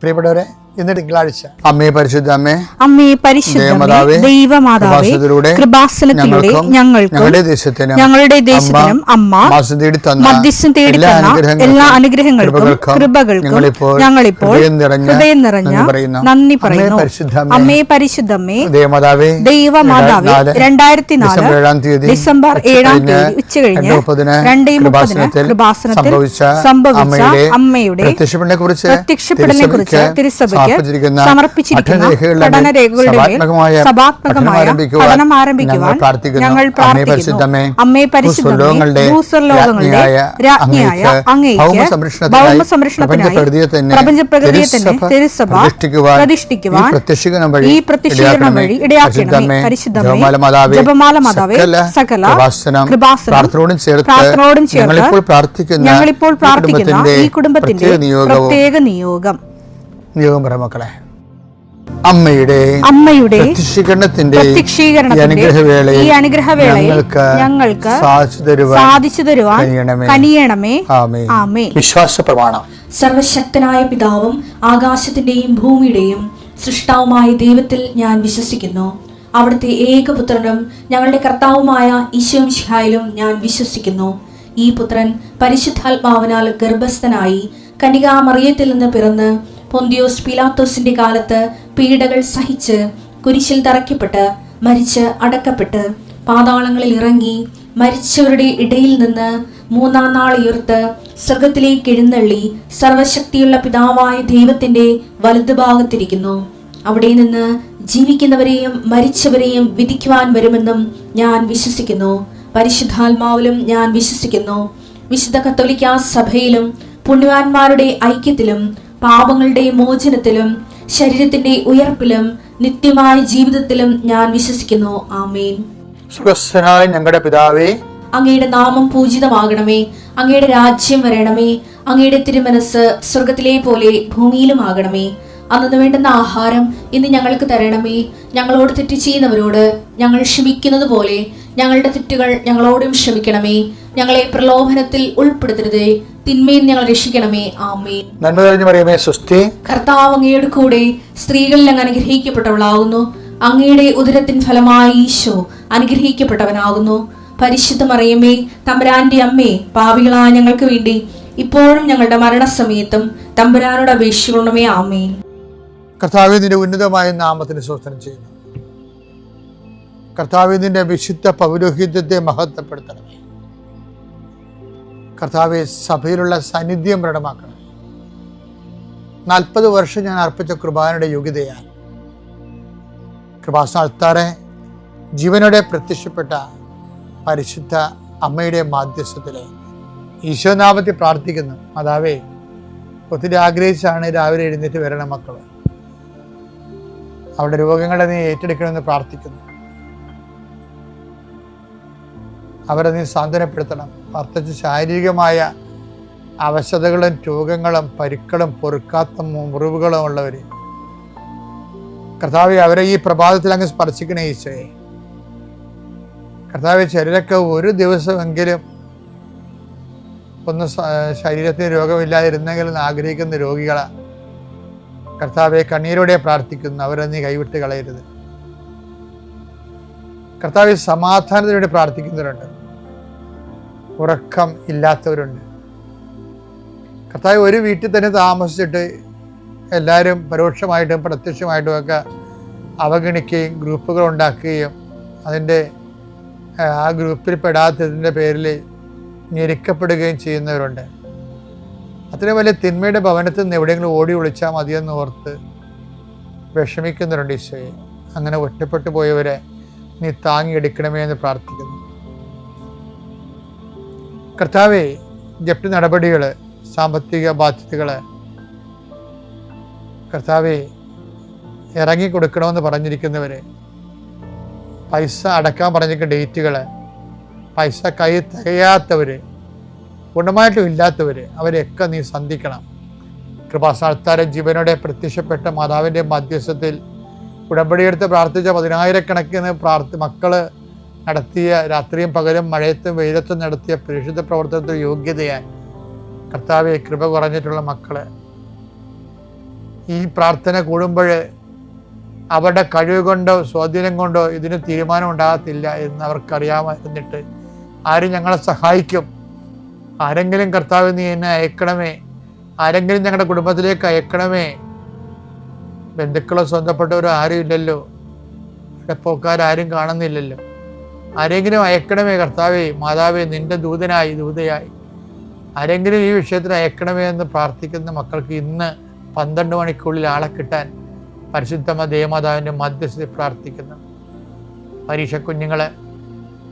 പ്രിയപ്പെട്ടവരെ, ഇന്ന് തിങ്കളാഴ്ച അമ്മേ പരിശുദ്ധ അമ്മേ, അമ്മേ പരിശുദ്ധ ദൈവമാതാവേ, കൃപാസനത്തിലൂടെ ഞങ്ങൾക്കും ഞങ്ങളുടെ ദേശത്തിനും അമ്മ മധ്യസ്ഥം തേടി തന്ന എല്ലാ അനുഗ്രഹങ്ങൾക്കും കൃപകൾക്കും ഞങ്ങളിപ്പോൾ ഹൃദയം നിറഞ്ഞ നന്ദി പറയുന്നു. അമ്മേ പരിശുദ്ധമ്മേ ദൈവമാതാവേ, 2004 ഡിസംബർ 7 ഉച്ചകഴിഞ്ഞ് 2:30 കൃപാസനത്തിൽ സംഭവിച്ച അമ്മയുടെ പ്രത്യക്ഷപ്പെടലിനെ കുറിച്ച് തിരുസഭയ്ക്ക് സമർപ്പിച്ചിരിക്കുന്ന പഠനരേഖകളുടെ സഭാത്മകമായ പഠനം ആരംഭിക്കുവാൻ ഞങ്ങൾ പ്രാർത്ഥിക്കുന്നു. അമ്മേ പരിശുദ്ധമേ, ഭൂസ്വർലോകങ്ങളുടെ രാജ്ഞിയായ അങ്ങേയ്ക്ക് ഭൗമസംരക്ഷണത്തിനായി പ്രപഞ്ചപ്രകൃതിയെ തന്നെ തിരുസഭ പ്രതിഷ്ഠിക്കുവാൻ ഈ പ്രത്യക്ഷീകരണം വഴി ഇടയാക്കണമേ. പരിശുദ്ധമേ, ജപമാല മാതാവേ, സകല കൃപാസനം പ്രാർത്ഥനയോടും ചേർത്ത് ഞങ്ങളിപ്പോൾ പ്രാർത്ഥിക്കുന്ന ഈ കുടുംബത്തിന്റെ പ്രത്യേക നിയോഗം മക്കളെ, അമ്മയുടെ പ്രത്യക്ഷീകരണത്തിന്റെ ഈ അനുഗ്രഹവേളയിൽ ഞങ്ങൾക്ക് സാധിച്ചു തരുവാൻ കനിയണമേ. ആമേൻ. വിശ്വാസ പ്രമാണം. സർവശക്തനായ പിതാവും ആകാശത്തിന്റെയും ഭൂമിയുടെയും സൃഷ്ടാവുമായ ദൈവത്തിൽ ഞാൻ വിശ്വസിക്കുന്നു. അവിടുത്തെ ഏകപുത്രനും ഞങ്ങളുടെ കർത്താവുമായ ഈശോ മിശിഹായിലും ഞാൻ വിശ്വസിക്കുന്നു. ഈ പുത്രൻ പരിശുദ്ധാത്മാവിനാൽ ഗർഭസ്ഥനായി കന്യകാമറിയത്തിൽ നിന്ന് പിറന്ന് പൊന്തിയോസ് പീലാത്തോസിന്റെ കാലത്ത് പീഡകൾ സഹിച്ച് കുരിശിൽ തറയ്ക്കപ്പെട്ട് മരിച്ച് അടക്കപ്പെട്ട് പാതാളങ്ങളിൽ ഇറങ്ങി മരിച്ചവരുടെ ഇടയിൽ നിന്ന് 3-ാം നാൾ ഉയർത്ത് സ്വർഗത്തിലേക്ക് എഴുന്നള്ളി സർവശക്തിയുള്ള പിതാവായ ദൈവത്തിന്റെ വലതുഭാഗത്തിരിക്കുന്നു. അവിടെ നിന്ന് ജീവിക്കുന്നവരെയും മരിച്ചവരെയും വിധിക്കുവാൻ വരുമെന്നും ഞാൻ വിശ്വസിക്കുന്നു. പരിശുദ്ധാത്മാവിലും ഞാൻ വിശ്വസിക്കുന്നു. വിശുദ്ധ കത്തോലിക്കാ സഭയിലും പുണ്യവാന്മാരുടെ ഐക്യത്തിലും പാപങ്ങളുടെ മോചനത്തിലും ശരീരത്തിന്റെ ഉയർപ്പിലും നിത്യമായ ജീവിതത്തിലും ഞാൻ വിശ്വസിക്കുന്നു. ആമേൻ. സുഖസ്ഥനായ ഞങ്ങളുടെ പിതാവേ, അങ്ങയുടെ നാമം പൂജിതമാകണമേ. അങ്ങയുടെ രാജ്യം വരണമേ. അങ്ങയുടെ തിരുമനസ് സ്വർഗത്തിലെ പോലെ ഭൂമിയിലുമാകണമേ. അന്നു വേണ്ടുന്ന ആഹാരം ഇന്ന് ഞങ്ങൾക്ക് തരണമേ. ഞങ്ങളോട് തെറ്റ് ചെയ്യുന്നവരോട് ഞങ്ങൾ ക്ഷമിക്കുന്നത് പോലെ ഞങ്ങളുടെ തെറ്റുകൾ ഞങ്ങളോടും ക്ഷമിക്കണമേ. ഞങ്ങളെ പ്രലോഭനത്തിൽ ഉൾപ്പെടുത്തരുതേ, തിന്മയിൽ ഞങ്ങൾ രക്ഷിക്കണമേ. ആമേൻ. നന്മ നിറഞ്ഞ മറിയമേ, സ്വസ്തി. കർത്താവ് അങ്ങയുടെ കൂടെ സ്ത്രീകളിൽ അങ്ങ് അനുഗ്രഹിക്കപ്പെട്ടവളാകുന്നു. അങ്ങയുടെ ഉദരത്തിൻ ഫലമായി ഈശോ അനുഗ്രഹിക്കപ്പെട്ടവനാകുന്നു. പരിശുദ്ധ മറിയമേ, തമ്പുരാന്റെ അമ്മേ, പാപികളായ ഞങ്ങൾക്ക് വേണ്ടി ഇപ്പോഴും ഞങ്ങളുടെ മരണസമയത്തും തമ്പുരാനോട് അപേക്ഷിക്കണമേ. ആമേൻ. കർത്താവേ, നിന്റെ ഉന്നതമായ നാമത്തിന് സ്തോത്രം ചെയ്യുന്നു. കർത്താവേ, നിന്റെ വിശുദ്ധ പൗരോഹിത്യത്തെ മഹത്വപ്പെടുത്തണമേ. കർത്താവെ, സഭയിലുള്ള സാന്നിധ്യം പ്രകടമാക്കണം. 40 വർഷം ഞാൻ അർപ്പിച്ച കൃപാനയുടെ യോഗ്യതയാൽ കൃപാസന അൾത്താറെ ജീവനോടെ പ്രത്യക്ഷപ്പെട്ട പരിശുദ്ധ അമ്മയുടെ മാധ്യസ്ഥത്തിലെ ഈശോനാമത്തിൽ പ്രാർത്ഥിക്കുന്നു. മാതാവേ, ഒത്തിരി ആഗ്രഹിച്ചാണ് രാവിലെ എഴുന്നേറ്റ് വരണം മക്കൾ. അവരുടെ രോഗങ്ങളെ നീ ഏറ്റെടുക്കണമെന്ന് പ്രാർത്ഥിക്കുന്നു. അവരെ നീ സാന്ത്വനപ്പെടുത്തണം. പ്രത്യേകിച്ച് ശാരീരികമായ അവശതകളും രോഗങ്ങളും പരുക്കളും പൊറുക്കാത്ത മുറിവുകളും ഉള്ളവർ കർത്താവെ, അവരെ ഈ പ്രഭാതത്തിൽ അങ്ങ് സ്പർശിക്കണേ ഈശോയെ. കർത്താവെ, ചിലരൊക്കെ ഒരു ദിവസമെങ്കിലും ഒന്ന് ശരീരത്തിന് രോഗമില്ലാതിരുന്നെങ്കിലും ആഗ്രഹിക്കുന്ന രോഗികളാണ്. കർത്താവെ, കണ്ണീരോടെ പ്രാർത്ഥിക്കുന്നു. അവരെ നീ കൈവിട്ട് കളയരുത്. കർത്താവെ, സമാധാനത്തിനോടെ പ്രാർത്ഥിക്കുന്നവരുണ്ട്. ഉറക്കം ഇല്ലാത്തവരുണ്ട്. കർത്താവ്, ഒരു വീട്ടിൽ തന്നെ താമസിച്ചിട്ട് എല്ലാവരും പരോക്ഷമായിട്ടും പ്രത്യക്ഷമായിട്ടും ഒക്കെ അവഗണിക്കുകയും ഗ്രൂപ്പുകൾ ഉണ്ടാക്കുകയും അതിൻ്റെ ആ ഗ്രൂപ്പിൽ പെടാത്തതിൻ്റെ പേരിൽ ഞെരുക്കപ്പെടുകയും ചെയ്യുന്നവരുണ്ട്. അത്രയും വലിയ തിന്മയുടെ ഭവനത്തിൽ നിന്ന് എവിടെയെങ്കിലും ഓടി ഒളിച്ചാൽ മതിയെന്ന് ഓർത്ത് വിഷമിക്കുന്നവരുണ്ട്. ഈശോയെ, അങ്ങനെ ഒറ്റപ്പെട്ടു പോയവരെ നീ താങ്ങിയെടുക്കണമേ എന്ന് പ്രാർത്ഥിക്കുന്നു. കർത്താവെ, ജപ്തി നടപടികൾ, സാമ്പത്തിക ബാധ്യതകൾ കർത്താവെ ഇറങ്ങിക്കൊടുക്കണമെന്ന് പറഞ്ഞിരിക്കുന്നവർ, പൈസ അടക്കാൻ പറഞ്ഞിരിക്കുന്ന ഡേറ്റുകൾ, പൈസ കൈ തികയാത്തവർ, പൂർണ്ണമായിട്ടും ഇല്ലാത്തവർ, അവരെയൊക്കെ നീ സന്ധിക്കണം. കൃപാസ്ഥാനത്താരെ ജീവനോടെ പ്രത്യക്ഷപ്പെട്ട മാതാവിൻ്റെ മധ്യസ്ഥത്തിൽ ഉടമ്പടിയെടുത്ത് പ്രാർത്ഥിച്ച 10,000-കണക്കിന് മക്കള് നടത്തിയ രാത്രിയും പകലും മഴയത്തും വെയിലത്തും നടത്തിയ പരിശുദ്ധ പ്രവർത്തനത്തിൽ യോഗ്യതയായി കർത്താവെ, കൃപ കുറഞ്ഞിട്ടുള്ള മക്കള് ഈ പ്രാർത്ഥന കൂടുമ്പോൾ അവരുടെ കഴിവ് കൊണ്ടോ സ്വാധീനം കൊണ്ടോ ഇതിന് തീരുമാനം ഉണ്ടാകത്തില്ല എന്ന് അവർക്കറിയാമായിരുന്നിട്ട് ആരും ഞങ്ങളെ സഹായിക്കും, ആരെങ്കിലും കർത്താവ് നീ എന്നെ അയക്കണമേ, ആരെങ്കിലും ഞങ്ങളുടെ കുടുംബത്തിലേക്ക് അയക്കണമേ. ബന്ധുക്കളോ സ്വന്തപ്പെട്ടവരോ ആരും ഇല്ലല്ലോ, ഇടപ്പോക്കാരും കാണുന്നില്ലല്ലോ. ആരെങ്കിലും അയക്കണമേ കർത്താവേ, മാതാവേ, നിന്റെ ദൂതയായി ആരെങ്കിലും ഈ വിഷയത്തിൽ അയക്കണമേ എന്ന് പ്രാർത്ഥിക്കുന്ന മക്കൾക്ക് ഇന്ന് 12 മണിക്കുള്ളിൽ ആളെ കിട്ടാൻ പരിശുദ്ധ ദേവമാതാവിൻ്റെ മധ്യസ്ഥതയിൽ പ്രാർത്ഥിക്കുന്നു. പരീക്ഷ കുഞ്ഞുങ്ങളെ,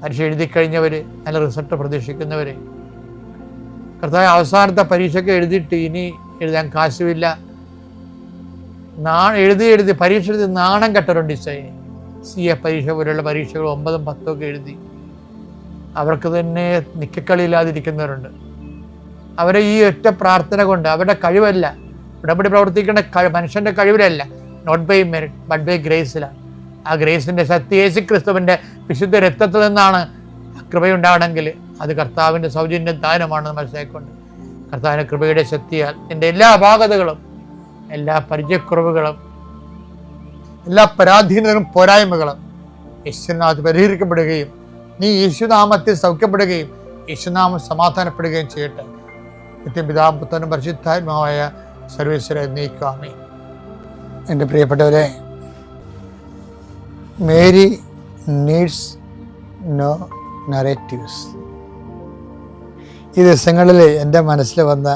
പരീക്ഷ എഴുതിക്കഴിഞ്ഞവർ, നല്ല റിസൾട്ട് പ്രതീക്ഷിക്കുന്നവർ, കർത്താവ് അവസാനത്തെ പരീക്ഷയ്ക്ക് എഴുതിയിട്ട് ഇനി എഴുതാൻ കാശുമില്ല, എഴുതി പരീക്ഷ എഴുതി നാണം കെട്ടറുണ്ട്. CA പരീക്ഷ പോലെയുള്ള പരീക്ഷകൾ 9ഉം 10ഉം ഒക്കെ എഴുതി അവർക്ക് തന്നെ നിക്കക്കളിയില്ലാതിരിക്കുന്നവരുണ്ട്. അവരെ ഈ ഒറ്റ പ്രാർത്ഥന കൊണ്ട്, അവരുടെ കഴിവല്ല, ഉടമ്പടി പ്രവർത്തിക്കേണ്ട മനുഷ്യൻ്റെ കഴിവിലല്ല, not by merit but by ഗ്രേസിലാണ്. ആ ഗ്രേസിൻ്റെ ശക്തി യേശു ക്രിസ്തുവിൻ്റെ വിശുദ്ധ രക്തത്തിൽ നിന്നാണ് കൃപയുണ്ടാകണമെങ്കിൽ അത് കർത്താവിൻ്റെ സൗജന്യ ദാനമാണെന്ന് മനസ്സിലാക്കിക്കൊണ്ട് കർത്താവിൻ്റെ കൃപയുടെ ശക്തിയാൽ എൻ്റെ എല്ലാ അപാകതകളും, എല്ലാ പരിചയക്കുറവുകളും, എല്ലാ പരാധീനതകളും പോരായ്മകളും യേശുനാമത്തിൽ പരിഹരിക്കപ്പെടുകയും നീ യേശുനാമത്തിൽ സൗഖ്യപ്പെടുകയും യേശുനാമം സമാധാനപ്പെടുകയും ചെയ്യട്ടെ. നിത്യപിതാവും പുത്രനും പരിശുദ്ധാത്മാവായ സർവേശ്വര എന്നേക്കുമേ. എൻ്റെ പ്രിയപ്പെട്ടവരെ, മേരി നീഡ്സ് നോ നറേറ്റീവ്സ്. ഈ ദിവസങ്ങളിൽ എൻ്റെ മനസ്സിൽ വന്ന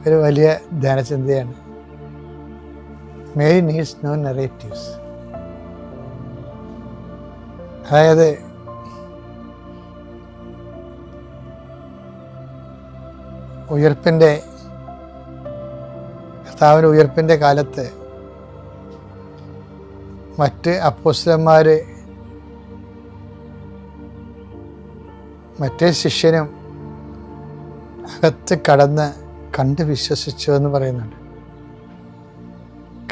ഒരു വലിയ ധ്യാനചിന്തയാണ്. Mary needs no narratives. അതായത് കർത്താവിൻ്റെ ഉയർപ്പിൻ്റെ കാലത്ത് മറ്റ് അപ്പോസ്തലന്മാർ മറ്റേ ശിഷ്യനും അകത്ത് കടന്ന് കണ്ട് വിശ്വസിച്ചു എന്ന് പറയുന്നുണ്ട്.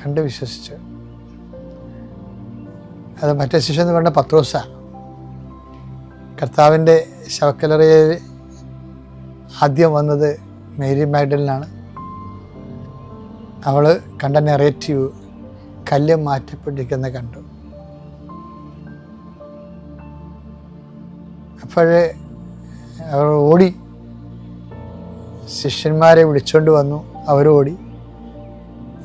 കണ്ട് വിശ്വസിച്ചു. അത് മറ്റേ ശിഷ്യൻ എന്ന് പറഞ്ഞ പത്രോസാണ്. കർത്താവിൻ്റെ ശവക്കല്ലറയിൽ ആദ്യം വന്നത് മേരി മാഗ്ഡലിനാണ്. അവൾ കണ്ട നെറേറ്റീവ് കല്ല് മാറ്റപ്പെട്ടിരിക്കുന്ന കണ്ടു. അപ്പോഴേ അവർ ഓടി, ശിഷ്യന്മാരെ വിളിച്ചുകൊണ്ട് വന്നു. അവരോടി.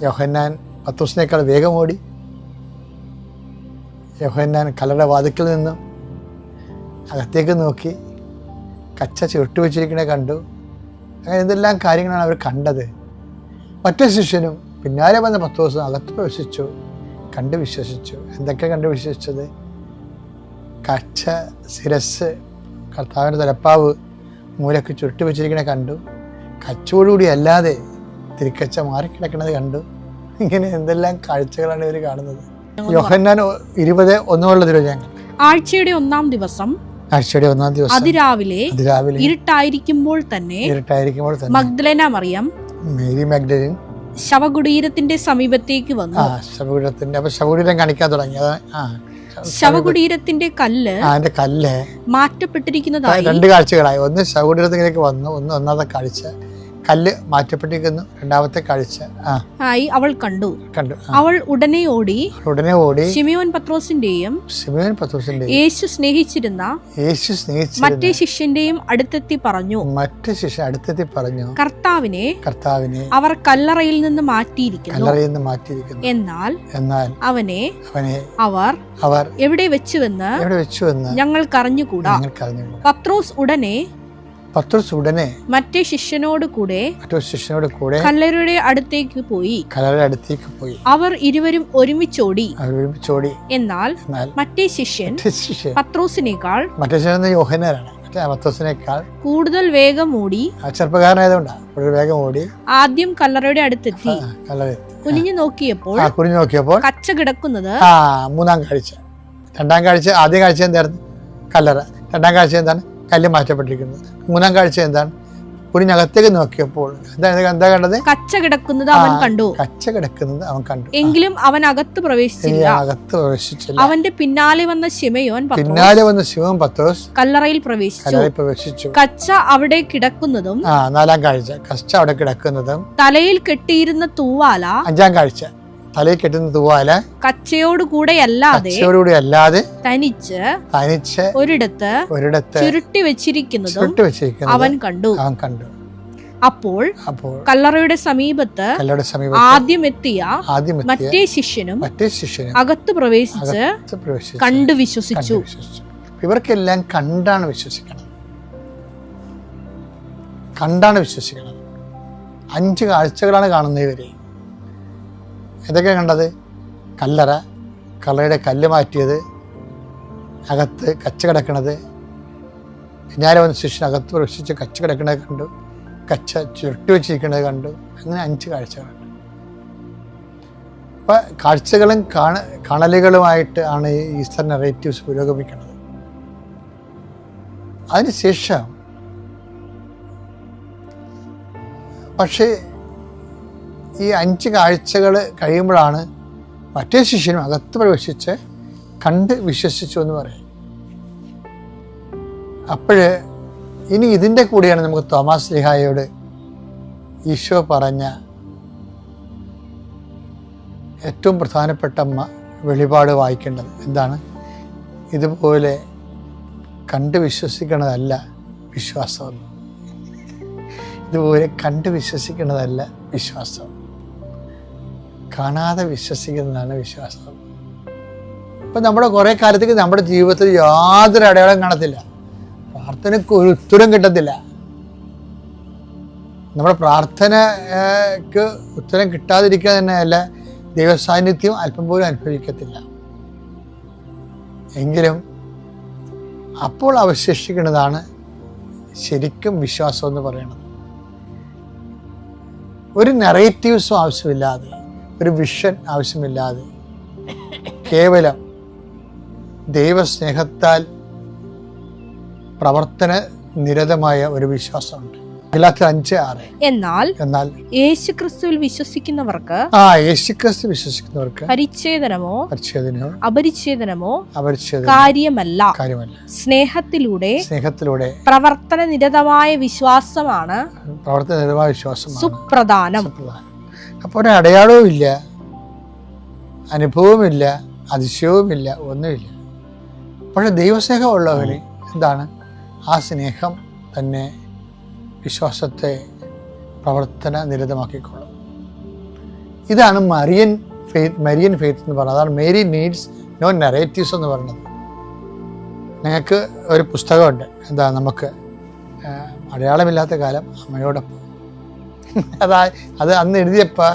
യോഹന്നാൻ പത്രോസിനേക്കാൾ വേഗം ഓടി. യോഹന്നാൻ കല്ലറ വാതിക്കൽ നിന്നും അകത്തേക്ക് നോക്കി കച്ച ചുരുട്ടി വെച്ചിരിക്കണേ കണ്ടു. അങ്ങനെ എന്തെല്ലാം കാര്യങ്ങളാണ് അവർ കണ്ടത്. മറ്റേ ശിഷ്യനും പിന്നാലെ വന്ന പത്രോസും അകത്ത് പ്രവേശിച്ചു, കണ്ട് വിശ്വസിച്ചു. എന്തൊക്കെ കണ്ട് വിശ്വസിച്ചത്? കച്ച ശിരസ്, കർത്താവിൻ്റെ തലപ്പാവ് മൂലക്ക് ചുരുട്ടി വെച്ചിരിക്കണേ കണ്ടു. കച്ചോടുകൂടി അല്ലാതെ തിരിക്കച്ച മാറിക്കിടക്കണത് കണ്ടു. ഇങ്ങനെ എന്തെല്ലാം കാഴ്ചകളാണ് ഇവർ കാണുന്നത്. യോഹന്നാൻ 20:1 ഞാൻ ആഴ്ചയുടെ ഒന്നാം ദിവസം അതിരാവിലെ ഇരുട്ടായിരിക്കുമ്പോൾ തന്നെ മഗ്ദലേന മറിയം, മേരി മാഗ്ഡലിൻ ശവകുടീരത്തിന്റെ സമീപത്തേക്ക് വന്നു. ശവകുടീരം കാണിക്കാൻ തുടങ്ങി. ശവകുടീരത്തിന്റെ കല്ല് മാറ്റപ്പെട്ടിരിക്കുന്നതായി 2 കാഴ്ചകളായി. ഒന്ന് ശവകുടീരത്തിലേക്ക് വന്നു, ഒന്നാമത്തെ കാഴ്ച കല്ല് മാറ്റപ്പെട്ടിരിക്കുന്നു. രണ്ടാമത്തെ കാഴ്ച ആയി അവൾ കണ്ടു. അവൾ ഉടനെ ഓടി ശിമയോൻ പത്രോസിന്റെയും യേശു സ്നേഹിച്ചിരുന്ന മറ്റേ ശിഷ്യന്റെയും അടുത്തെത്തി പറഞ്ഞു, കർത്താവിനെ അവർ കല്ലറയിൽ നിന്ന് മാറ്റിയിരിക്കുന്നു. എന്നാൽ അവനെ അവർ എവിടെ വെച്ചുവെന്ന് ഞങ്ങൾക്കറിഞ്ഞുകൂടാ. പത്രോസ് ഉടനെ മറ്റേ ശിഷ്യനോട് കൂടെ കല്ലറയുടെ അടുത്തേക്ക് പോയി. അവർ ഇരുവരും ഒരുമിച്ചോടി. എന്നാൽ മറ്റേ ശിഷ്യൻ പത്രോസിനേക്കാൾ കൂടുതൽ വേഗം ഓടി. ആദ്യം കല്ലറയുടെ അടുത്തെത്തി. കുനിഞ്ഞു നോക്കിയപ്പോൾ കച്ച കിടക്കുന്നത്. മൂന്നാം കാഴ്ച. രണ്ടാം കാഴ്ച, ആദ്യ കാഴ്ച എന്തായിരുന്നു? കല്ലറ. രണ്ടാം കാഴ്ച എന്താണ്? കല്ല് മാറ്റപ്പെട്ടിരിക്കുന്നത്. മൂന്നാം കാഴ്ച എന്താണ്? കുനിഞ്ഞകത്തേക്ക് നോക്കിയപ്പോൾ എന്താ കണ്ടത്? കച്ച കിടക്കുന്നത് അവൻ കണ്ടു. കച്ച കിടക്കുന്നത് അവൻ കണ്ടു. എങ്കിലും അവൻ അകത്ത് പ്രവേശിച്ചില്ല. അവന്റെ പിന്നാലെ വന്ന ശിമയോൻ പത്രോസ് കല്ലറയിൽ പ്രവേശിച്ചു. കച്ച അവിടെ കിടക്കുന്നതും, 4-ാം കാഴ്ച, കച്ച അവിടെ കിടക്കുന്നതും, തലയിൽ കെട്ടിയിരുന്ന തൂവാല, 5-ാം കാഴ്ച, തലയിൽ കെട്ടുന്ന തൂവാല കച്ചയോടുകൂടെ അല്ലാതെ തനിച്ച് ഒരിടത്ത് ചുരുട്ടി വെച്ചിരിക്കുന്നതും അവൻ കണ്ടു. അപ്പോൾ കല്ലറയുടെ സമീപത്ത് ആദ്യം എത്തിയ മറ്റേ ശിഷ്യനും അകത്ത് പ്രവേശിച്ച് കണ്ടു വിശ്വസിച്ചു. ഇവർക്കെല്ലാം കണ്ടാണ് വിശ്വസിക്കുന്നത്. 5 കാഴ്ചകളാണ് കാണുന്നത് ഇവരെ. ഏതൊക്കെ കണ്ടത്? കല്ലറയുടെ കല്ല് മാറ്റിയത്, അകത്ത് കച്ച കിടക്കണത്, പിന്നാലെ വന്ന ശിഷ്യൻ അകത്ത് പ്രവേശിച്ച് കച്ച കിടക്കണത് കണ്ടു, കച്ച ചുരുട്ടി വെച്ചിരിക്കുന്നത് കണ്ടു. അങ്ങനെ 5 കാഴ്ചകളുണ്ട്. അപ്പം കാഴ്ചകളും കാണലുകളുമായിട്ട് ആണ് ഈ ഈസ്റ്റർ നെറേറ്റീവ്സ് പുരോഗമിക്കുന്നത്. അതിനുശേഷം പക്ഷേ ഈ 5 കാഴ്ചകൾ കഴിയുമ്പോഴാണ് മറ്റേ ശിഷ്യനും അകത്ത് പ്രവേശിച്ച് കണ്ട് വിശ്വസിച്ചു എന്ന് പറയും. അപ്പോഴ് ഇനി ഇതിൻ്റെ കൂടെയാണ് നമുക്ക് തോമാസ് ശ്ലീഹായോട് ഈശോ പറഞ്ഞ ഏറ്റവും പ്രധാനപ്പെട്ട വെളിപാട് വായിക്കേണ്ടത്. എന്താണ്? ഇതുപോലെ കണ്ട് വിശ്വസിക്കണതല്ല വിശ്വാസം. ഇതുപോലെ കണ്ട് വിശ്വസിക്കുന്നതല്ല വിശ്വാസം, കാണാതെ വിശ്വസിക്കുന്നതാണ് വിശ്വാസം. ഇപ്പം നമ്മുടെ കുറേ കാലത്തേക്ക് നമ്മുടെ ജീവിതത്തിൽ യാതൊരു അടയാളം കാണത്തില്ല, പ്രാർത്ഥനയ്ക്ക് ഒരു ഉത്തരം കിട്ടത്തില്ല. നമ്മുടെ പ്രാർത്ഥനയ്ക്ക് ഉത്തരം കിട്ടാതിരിക്കുക തന്നെയല്ല, ദൈവസാന്നിധ്യം അല്പം പോലും അനുഭവിക്കത്തില്ല. എങ്കിലും അപ്പോൾ അവശേഷിക്കുന്നതാണ് ശരിക്കും വിശ്വാസം എന്ന് പറയുന്നത്. ഒരു നെറേറ്റീവ്സും ആവശ്യമില്ലാതെ, ഒരു വിഷൻ ആവശ്യമില്ലാതെ, കേവലം ദൈവസ്നേഹത്താൽ പ്രവർത്തന നിരതമായ ഒരു വിശ്വാസമുണ്ട്. 5:6 എന്നാൽ യേശുക്രിസ്തുവിൽ വിശ്വസിക്കുന്നവർക്ക് പരിച്ഛേദനമോ അപരിച്ഛേദനമോ കാര്യമല്ല. സ്നേഹത്തിലൂടെ പ്രവർത്തന നിരതമായ വിശ്വാസമാണ് സുപ്രധാനം. അപ്പോൾ ഒരു അടയാളവും ഇല്ല, അനുഭവമില്ല, അതിശയവുമില്ല, ഒന്നുമില്ല. പക്ഷെ ദൈവസ്നേഹമുള്ളവന് എന്താണ്? ആ സ്നേഹം തന്നെ വിശ്വാസത്തെ പ്രവർത്തന നിരതമാക്കിക്കൊള്ളും. ഇതാണ് മരിയൻ ഫെയ്ത്ത് എന്ന് പറയുന്നത്. അതാണ് മേരി നീഡ്സ് നോ നെറേറ്റീവ്സ് എന്ന് പറയുന്നത്. ഞങ്ങൾക്ക് ഒരു പുസ്തകമുണ്ട്, എന്താ, നമുക്ക് അടയാളമില്ലാത്ത കാലം അമ്മയോടൊപ്പം. അത് അന്ന് എഴുതിയപ്പോൾ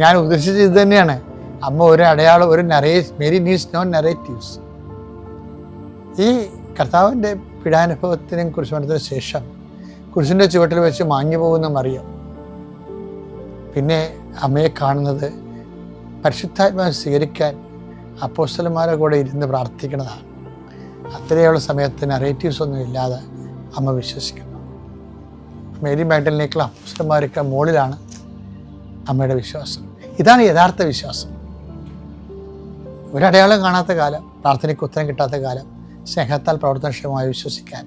ഞാൻ ഉദ്ദേശിച്ചത് ഇത് തന്നെയാണ്. അമ്മ ഒരു അടയാളം, മേരി നീഡ്സ് നോ നെറേറ്റീവ്സ്. ഈ കർത്താവിൻ്റെ പീഡാനുഭവത്തിനെ കുറിച്ച് പറഞ്ഞതിന് ശേഷം കുരിശിൻ്റെ ചുവട്ടിൽ വെച്ച് മാഞ്ഞു പോകുന്ന മറിയം പിന്നെ അമ്മയെ കാണുന്നത് പരിശുദ്ധാത്മാവിനെ സ്വീകരിക്കാൻ അപ്പോസ്തലന്മാരുടെ കൂടെ ഇരുന്ന് പ്രാർത്ഥിക്കുന്നതാണ്. അത്രയുള്ള സമയത്ത് നെറേറ്റീവ്സ് ഒന്നും ഇല്ലാതെ അമ്മ വിശ്വസിക്കുന്നു. മേരി മാഗ്ഡലിനേക്കുള്ള അപ്പോസ്തലന്മാരൊക്കെ മുകളിലാണ് അമ്മയുടെ വിശ്വാസം. ഇതാണ് യഥാർത്ഥ വിശ്വാസം. ഒരടയാളം കാണാത്ത കാലം, പ്രാർത്ഥനയ്ക്ക് ഉത്തരം കിട്ടാത്ത കാലം, സ്നേഹത്താൽ പ്രവർത്തനക്ഷമമായി വിശ്വസിക്കാൻ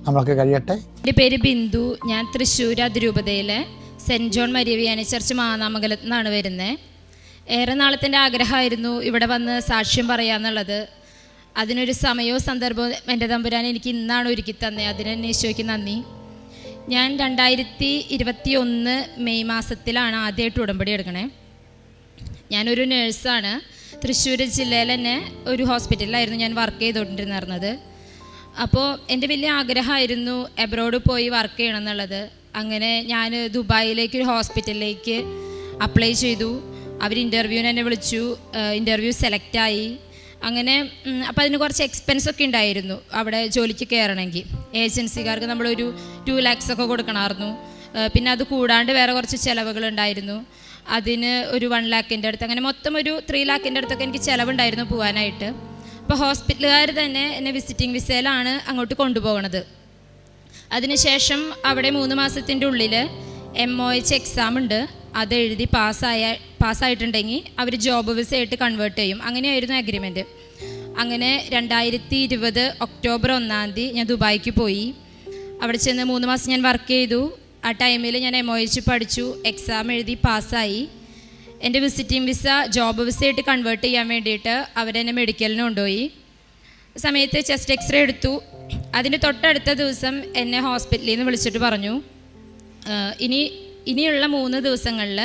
നമ്മൾക്ക് കഴിയട്ടെ. എൻ്റെ പേര് ബിന്ദു. ഞാൻ തൃശ്ശൂർ അതിരൂപതയിലെ സെൻറ്റ് ജോൺ മരിയവിയാനി ചർച്ച് മാന്നാമംഗലത്ത് നിന്നാണ് വരുന്നത്. ഏറെ നാളത്തിൻ്റെ ആഗ്രഹമായിരുന്നു ഇവിടെ വന്ന് സാക്ഷ്യം പറയാന്നുള്ളത്. അതിനൊരു സമയവും സന്ദർഭവും എൻ്റെ തമ്പുരാൻ എനിക്ക് ഇന്നാണ് ഒരുക്കി തന്നെ. അതിന് ഈശോയ്ക്ക് നന്ദി. ഞാൻ 2021 മെയ് മാസത്തിലാണ് ആദ്യമായിട്ട് ഉടമ്പടി എടുക്കണേ. ഞാനൊരു നേഴ്സാണ്. തൃശ്ശൂർ ജില്ലയിൽ തന്നെ ഒരു ഹോസ്പിറ്റലിലായിരുന്നു ഞാൻ വർക്ക് ചെയ്തുകൊണ്ടിരുന്നത്. അപ്പോൾ എൻ്റെ വലിയ ആഗ്രഹമായിരുന്നു എബ്രോഡ് പോയി വർക്ക് ചെയ്യണം എന്നുള്ളത്. അങ്ങനെ ഞാൻ ദുബായിലേക്ക് ഒരു ഹോസ്പിറ്റലിലേക്ക് അപ്ലൈ ചെയ്തു. അവർ ഇൻ്റർവ്യൂവിന് എന്നെ വിളിച്ചു. ഇൻ്റർവ്യൂ സെലക്റ്റായി. അങ്ങനെ അപ്പോൾ അതിന് കുറച്ച് എക്സ്പെൻസൊക്കെ ഉണ്ടായിരുന്നു അവിടെ ജോലിക്ക് കയറണമെങ്കിൽ. ഏജൻസിക്കാർക്ക് നമ്മളൊരു 2 lakhs ഒക്കെ കൊടുക്കണമായിരുന്നു. പിന്നെ അത് കൂടാണ്ട് വേറെ കുറച്ച് ചിലവുകളുണ്ടായിരുന്നു. അതിന് ഒരു 1 lakhൻ്റെ അടുത്ത്, അങ്ങനെ മൊത്തം ഒരു 3 lakhൻ്റെ അടുത്തൊക്കെ എനിക്ക് ചിലവുണ്ടായിരുന്നു പോകാനായിട്ട്. അപ്പോൾ ഹോസ്പിറ്റലുകാർ തന്നെ എന്നെ വിസിറ്റിംഗ് വിസയിലാണ് അങ്ങോട്ട് കൊണ്ടുപോകണത്. അതിനുശേഷം അവിടെ 3 മാസത്തിൻ്റെ ഉള്ളിൽ MOH എക്സാം ഉണ്ട്, അത് എഴുതി പാസ്സായിട്ടുണ്ടെങ്കിൽ അവർ ജോബ് വിസ ആയിട്ട് കൺവേർട്ട് ചെയ്യും. അങ്ങനെയായിരുന്നു അഗ്രിമെൻറ്റ്. അങ്ങനെ 2020 ഒക്ടോബർ 1 ഞാൻ ദുബായിക്ക് പോയി. അവിടെ ചെന്ന് 3 മാസം ഞാൻ വർക്ക് ചെയ്തു. ആ ടൈമിൽ ഞാൻ MOH പഠിച്ചു, എക്സാം എഴുതി പാസ്സായി. എൻ്റെ വിസിറ്റിംഗ് വിസ ജോബ് വിസ ആയിട്ട് കൺവേർട്ട് ചെയ്യാൻ വേണ്ടിയിട്ട് അവരെന്നെ മെഡിക്കലിന് കൊണ്ടുപോയി. സമയത്ത് ചെസ്റ്റ് എക്സ്റേ എടുത്തു. അതിന് തൊട്ടടുത്ത ദിവസം എന്നെ ഹോസ്പിറ്റലിൽ നിന്ന് വിളിച്ചിട്ട് പറഞ്ഞു, ഇനിയുള്ള 3 ദിവസങ്ങളിൽ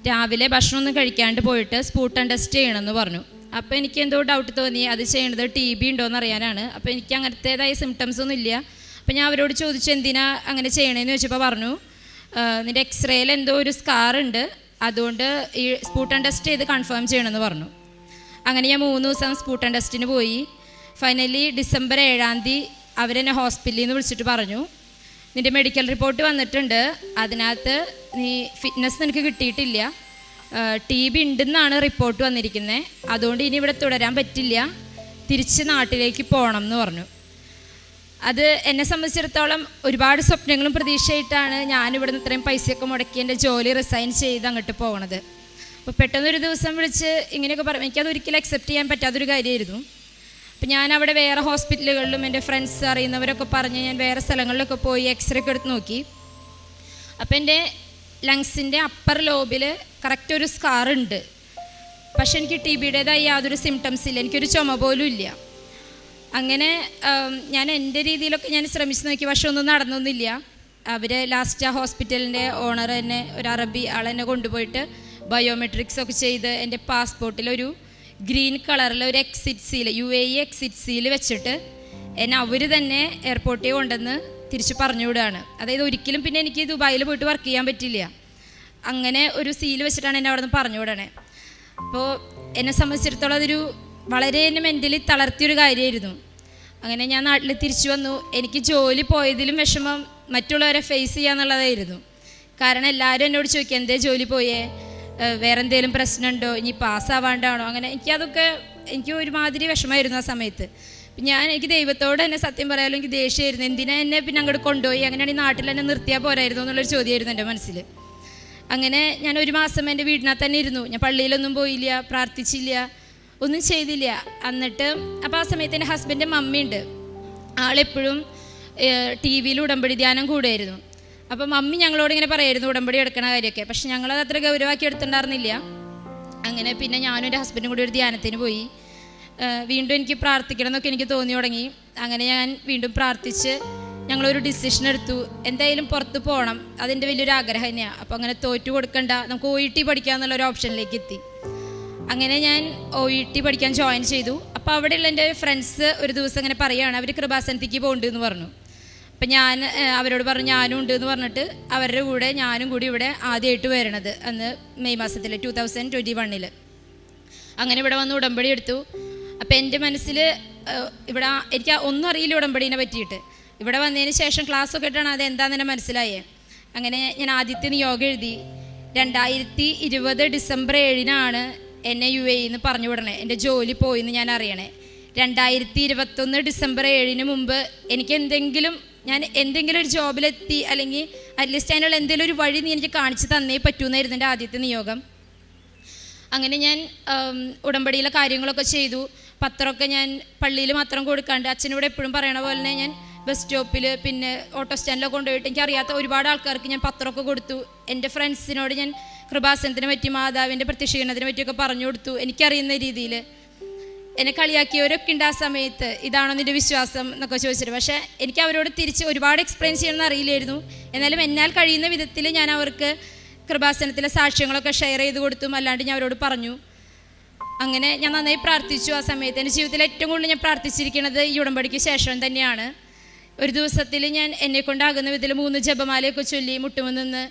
രാവിലെ ഭക്ഷണമൊന്നും കഴിക്കാണ്ട് പോയിട്ട് സ്പൂട്ടൺ ടെസ്റ്റ് ചെയ്യണമെന്ന് പറഞ്ഞു. അപ്പോൾ എനിക്ക് എന്തോ ഡൗട്ട് തോന്നി, അത് ചെയ്യണത് TB ഉണ്ടോയെന്ന് അറിയാനാണ്. അപ്പോൾ എനിക്ക് അങ്ങനത്തേതായ സിംറ്റംസ് ഒന്നും ഇല്ല. അപ്പോൾ ഞാൻ അവരോട് ചോദിച്ചു എന്തിനാ അങ്ങനെ ചെയ്യണമെന്ന് ചോദിച്ചപ്പോൾ പറഞ്ഞു, നിൻ്റെ എക്സ്റേയിൽ എന്തോ ഒരു സ്കാർ ഉണ്ട്, അതുകൊണ്ട് ഈ സ്പൂട്ടൺ ടെസ്റ്റ് ചെയ്ത് കൺഫേം ചെയ്യണമെന്ന് പറഞ്ഞു. അങ്ങനെ ഞാൻ 3 ദിവസം സ്പൂട്ടൺ ടെസ്റ്റിന് പോയി. ഫൈനലി ഡിസംബർ 7 അവരെന്നെ ഹോസ്പിറ്റലിൽ നിന്ന് വിളിച്ചിട്ട് പറഞ്ഞു, നിൻ്റെ മെഡിക്കൽ റിപ്പോർട്ട് വന്നിട്ടുണ്ട്, അതിനകത്ത് നീ ഫിറ്റ്നസ് നിനക്ക് കിട്ടിയിട്ടില്ല, TB ഉണ്ടെന്നാണ് റിപ്പോർട്ട് വന്നിരിക്കുന്നത്, അതുകൊണ്ട് ഇനി ഇവിടെ തുടരാൻ പറ്റില്ല, തിരിച്ച് നാട്ടിലേക്ക് പോകണം എന്ന് പറഞ്ഞു. അത് എന്നെ സംബന്ധിച്ചിടത്തോളം ഒരുപാട് സ്വപ്നങ്ങളും പ്രതീക്ഷയായിട്ടാണ് ഞാനിവിടെ നിന്ന് ഇത്രയും പൈസയൊക്കെ മുടക്കി എൻ്റെ ജോലി റിസൈൻ ചെയ്ത് അങ്ങോട്ട് പോകണത്. അപ്പോൾ പെട്ടെന്നൊരു ദിവസം വിളിച്ച് ഇങ്ങനെയൊക്കെ പറയും, എനിക്കത് ഒരിക്കലും അക്സെപ്റ്റ് ചെയ്യാൻ പറ്റാത്തൊരു കാര്യമായിരുന്നു. അപ്പോൾ ഞാൻ അവിടെ വേറെ ഹോസ്പിറ്റലുകളിലും എൻ്റെ ഫ്രണ്ട്സ് അറിയുന്നവരൊക്കെ പറഞ്ഞ് ഞാൻ വേറെ സ്ഥലങ്ങളിലൊക്കെ പോയി എക്സ്റേ ഒക്കെ എടുത്ത് നോക്കി. അപ്പോൾ എൻ്റെ ലങ്സിൻ്റെ അപ്പർ ലോബിൽ കറക്റ്റ് ഒരു സ്കാർ ഉണ്ട്, പക്ഷെ എനിക്ക് TBയുടേതായി യാതൊരു സിംറ്റംസ് ഇല്ല, എനിക്കൊരു ചുമ പോലും ഇല്ല. അങ്ങനെ ഞാൻ എൻ്റെ രീതിയിലൊക്കെ ഞാൻ ശ്രമിച്ച് നോക്കി, പക്ഷെ ഒന്നും നടന്നൊന്നുമില്ല. അവർ ലാസ്റ്റ് ആ ഹോസ്പിറ്റലിൻ്റെ ഓണർ തന്നെ, ഒരു അറബി ആളെന്നെ കൊണ്ടുപോയിട്ട് ബയോമെട്രിക്സ് ഒക്കെ ചെയ്ത് എൻ്റെ പാസ്പോർട്ടിലൊരു ഗ്രീൻ കളറിൽ ഒരു exit seal, UAE exit seal വെച്ചിട്ട് എന്നെ അവർ തന്നെ എയർപോർട്ടിൽ കൊണ്ടുവന്ന് തിരിച്ച് പറഞ്ഞു വിടുകയാണ്. അതായത് ഒരിക്കലും പിന്നെ എനിക്ക് ദുബായിൽ പോയിട്ട് വർക്ക് ചെയ്യാൻ പറ്റില്ല. അങ്ങനെ ഒരു സീൽ വെച്ചിട്ടാണ് എന്നെ അവിടെ നിന്ന് പറഞ്ഞു വിടണേ. അപ്പോൾ എന്നെ സംബന്ധിച്ചിടത്തോളം അതൊരു വളരെ എന്നെ മെൻ്റലി തളർത്തിയൊരു കാര്യമായിരുന്നു. അങ്ങനെ ഞാൻ നാട്ടിൽ തിരിച്ചു വന്നു. എനിക്ക് ജോലി പോയതിലും വിഷമം മറ്റുള്ളവരെ ഫേസ് ചെയ്യാന്നുള്ളതായിരുന്നു. കാരണം എല്ലാവരും എന്നോട് ചോദിക്കുക, എന്തേ ജോലി പോയേ, വേറെ എന്തെങ്കിലും പ്രശ്നമുണ്ടോ, ഇനി പാസ്സാവാണ്ടാണോ, അങ്ങനെ എനിക്ക് ഒരുമാതിരി വിഷമമായിരുന്നു ആ സമയത്ത്. എനിക്ക് ദൈവത്തോട് തന്നെ സത്യം പറയാലും എനിക്ക് ദേഷ്യമായിരുന്നു, എന്തിനാ എന്നെ പിന്നെ അങ്ങോട്ട് കൊണ്ടുപോയി, അങ്ങനെയാണെങ്കിൽ നാട്ടിൽ തന്നെ നിർത്തിയാൽ പോരായിരുന്നു എന്നുള്ളൊരു ചോദ്യമായിരുന്നു എൻ്റെ മനസ്സിൽ. അങ്ങനെ ഞാൻ 1 മാസം എൻ്റെ വീടിനകത്ത് തന്നെ ഇരുന്നു. ഞാൻ പള്ളിയിലൊന്നും പോയില്ല, പ്രാർത്ഥിച്ചില്ല, ഒന്നും ചെയ്തില്ല. എന്നിട്ട് അപ്പോൾ ആ സമയത്ത് എൻ്റെ ഹസ്ബൻഡിൻ്റെ മമ്മിയുണ്ട്, ആളെപ്പോഴും TV ഉടമ്പടി ധ്യാനം കൂടുമായിരുന്നു. അപ്പോൾ മമ്മി ഞങ്ങളോട് ഇങ്ങനെ പറയായിരുന്നു ഉടമ്പടി എടുക്കണ കാര്യമൊക്കെ, പക്ഷെ ഞങ്ങളത് അത്ര ഗൗരവമാക്കി എടുത്തിട്ടുണ്ടായിരുന്നില്ല. അങ്ങനെ പിന്നെ ഞാനും എൻ്റെ ഹസ്ബൻഡും കൂടി ഒരു ധ്യാനത്തിന് പോയി. വീണ്ടും എനിക്ക് പ്രാർത്ഥിക്കണം എന്നൊക്കെ എനിക്ക് തോന്നി തുടങ്ങി. അങ്ങനെ ഞാൻ വീണ്ടും പ്രാർത്ഥിച്ച് ഞങ്ങളൊരു ഡിസിഷൻ എടുത്തു, എന്തായാലും പുറത്ത് പോകണം, അതെൻ്റെ വലിയൊരു ആഗ്രഹം തന്നെയാണ്. അപ്പോൾ അങ്ങനെ തോറ്റു കൊടുക്കണ്ട, നമുക്ക് OET പഠിക്കാമെന്നുള്ളൊരു ഓപ്ഷനിലേക്ക് എത്തി. അങ്ങനെ ഞാൻ OET പഠിക്കാൻ ജോയിൻ ചെയ്തു. അപ്പോൾ അവിടെയുള്ള എൻ്റെ ഫ്രണ്ട്സ് ഒരു ദിവസം അങ്ങനെ പറയുകയാണ്, അവർ കൃപാസനത്തേക്ക് പോകുന്നുണ്ടെന്ന് പറഞ്ഞു. അപ്പം ഞാൻ അവരോട് പറഞ്ഞു ഞാനും ഉണ്ട് എന്ന് പറഞ്ഞിട്ട് അവരുടെ കൂടെ ഞാനും കൂടി ഇവിടെ ആദ്യമായിട്ട് വരണത് അന്ന് മെയ് മാസത്തിൽ 2021. അങ്ങനെ ഇവിടെ വന്ന് ഉടമ്പടി എടുത്തു. അപ്പം എൻ്റെ മനസ്സിൽ ഇവിടെ എനിക്ക് ഒന്നും അറിയില്ല ഉടമ്പടീനെ പറ്റിയിട്ട്. ഇവിടെ വന്നതിന് ശേഷം ക്ലാസ്സൊക്കെ ഇട്ടാണ് അത് എന്താണെന്ന് തന്നെ മനസ്സിലായേ. അങ്ങനെ ഞാൻ ആദ്യത്തെ നിയോഗം എഴുതി. 2020 ഡിസംബർ 7 എന്നെ UAE എന്ന് പറഞ്ഞു വിടണേ, എൻ്റെ ജോലി പോയിന്ന് ഞാൻ അറിയണേ. 2021 ഡിസംബർ 7 മുമ്പ് എനിക്ക് ഞാൻ എന്തെങ്കിലും ഒരു ജോബിലെത്തി, അല്ലെങ്കിൽ അറ്റ്ലീസ്റ്റ് അതിനുള്ള എന്തെങ്കിലും ഒരു വഴി നീ എനിക്ക് കാണിച്ച് തന്നേ പറ്റൂന്നായിരുന്നു എൻ്റെ ആദ്യത്തെ നിയോഗം. അങ്ങനെ ഞാൻ ഉടമ്പടിയിലെ കാര്യങ്ങളൊക്കെ ചെയ്തു. പത്രമൊക്കെ ഞാൻ പള്ളിയിൽ മാത്രം കൊടുക്കാണ്ട് അച്ഛനോട് എപ്പോഴും പറയണ പോലെ തന്നെ ഞാൻ ബസ് സ്റ്റോപ്പിൽ പിന്നെ ഓട്ടോ സ്റ്റാൻഡിലൊക്കെ കൊണ്ടുപോയിട്ട് എനിക്കറിയാത്ത ഒരുപാട് ആൾക്കാർക്ക് ഞാൻ പത്രമൊക്കെ കൊടുത്തു. എൻ്റെ ഫ്രണ്ട്സിനോട് ഞാൻ കൃപാസനത്തിനെ പറ്റി, മാതാവിൻ്റെ പ്രത്യക്ഷീകരണത്തിനെ പറ്റിയൊക്കെ പറഞ്ഞു കൊടുത്തു എനിക്കറിയുന്ന രീതിയിൽ. എന്നെ കളിയാക്കിയവരൊക്കെ ഉണ്ട് ആ സമയത്ത്, ഇതാണോ നിൻ്റെ വിശ്വാസം എന്നൊക്കെ ചോദിച്ചിട്ട്. പക്ഷേ എനിക്ക് അവരോട് തിരിച്ച് ഒരുപാട് എക്സ്പ്ലെയിൻ ചെയ്യണമെന്ന് അറിയില്ലായിരുന്നു. എന്നാലും എന്നാൽ കഴിയുന്ന വിധത്തിൽ ഞാൻ അവർക്ക് കൃപാസനത്തിലെ സാക്ഷ്യങ്ങളൊക്കെ ഷെയർ ചെയ്ത് കൊടുത്തും അല്ലാണ്ട് ഞാൻ അവരോട് പറഞ്ഞു. അങ്ങനെ ഞാൻ നന്നായി പ്രാർത്ഥിച്ചു ആ സമയത്ത്. എൻ്റെ ജീവിതത്തിൽ ഏറ്റവും കൂടുതൽ ഞാൻ പ്രാർത്ഥിച്ചിരിക്കുന്നത് ഈ ഉടമ്പടിക്ക് ശേഷം തന്നെയാണ്. ഒരു ദിവസത്തിൽ ഞാൻ എന്നെക്കൊണ്ടാകുന്ന വിധത്തിൽ 3 ജപമാലയൊക്കെ ചൊല്ലി മുട്ടുമെന്ന്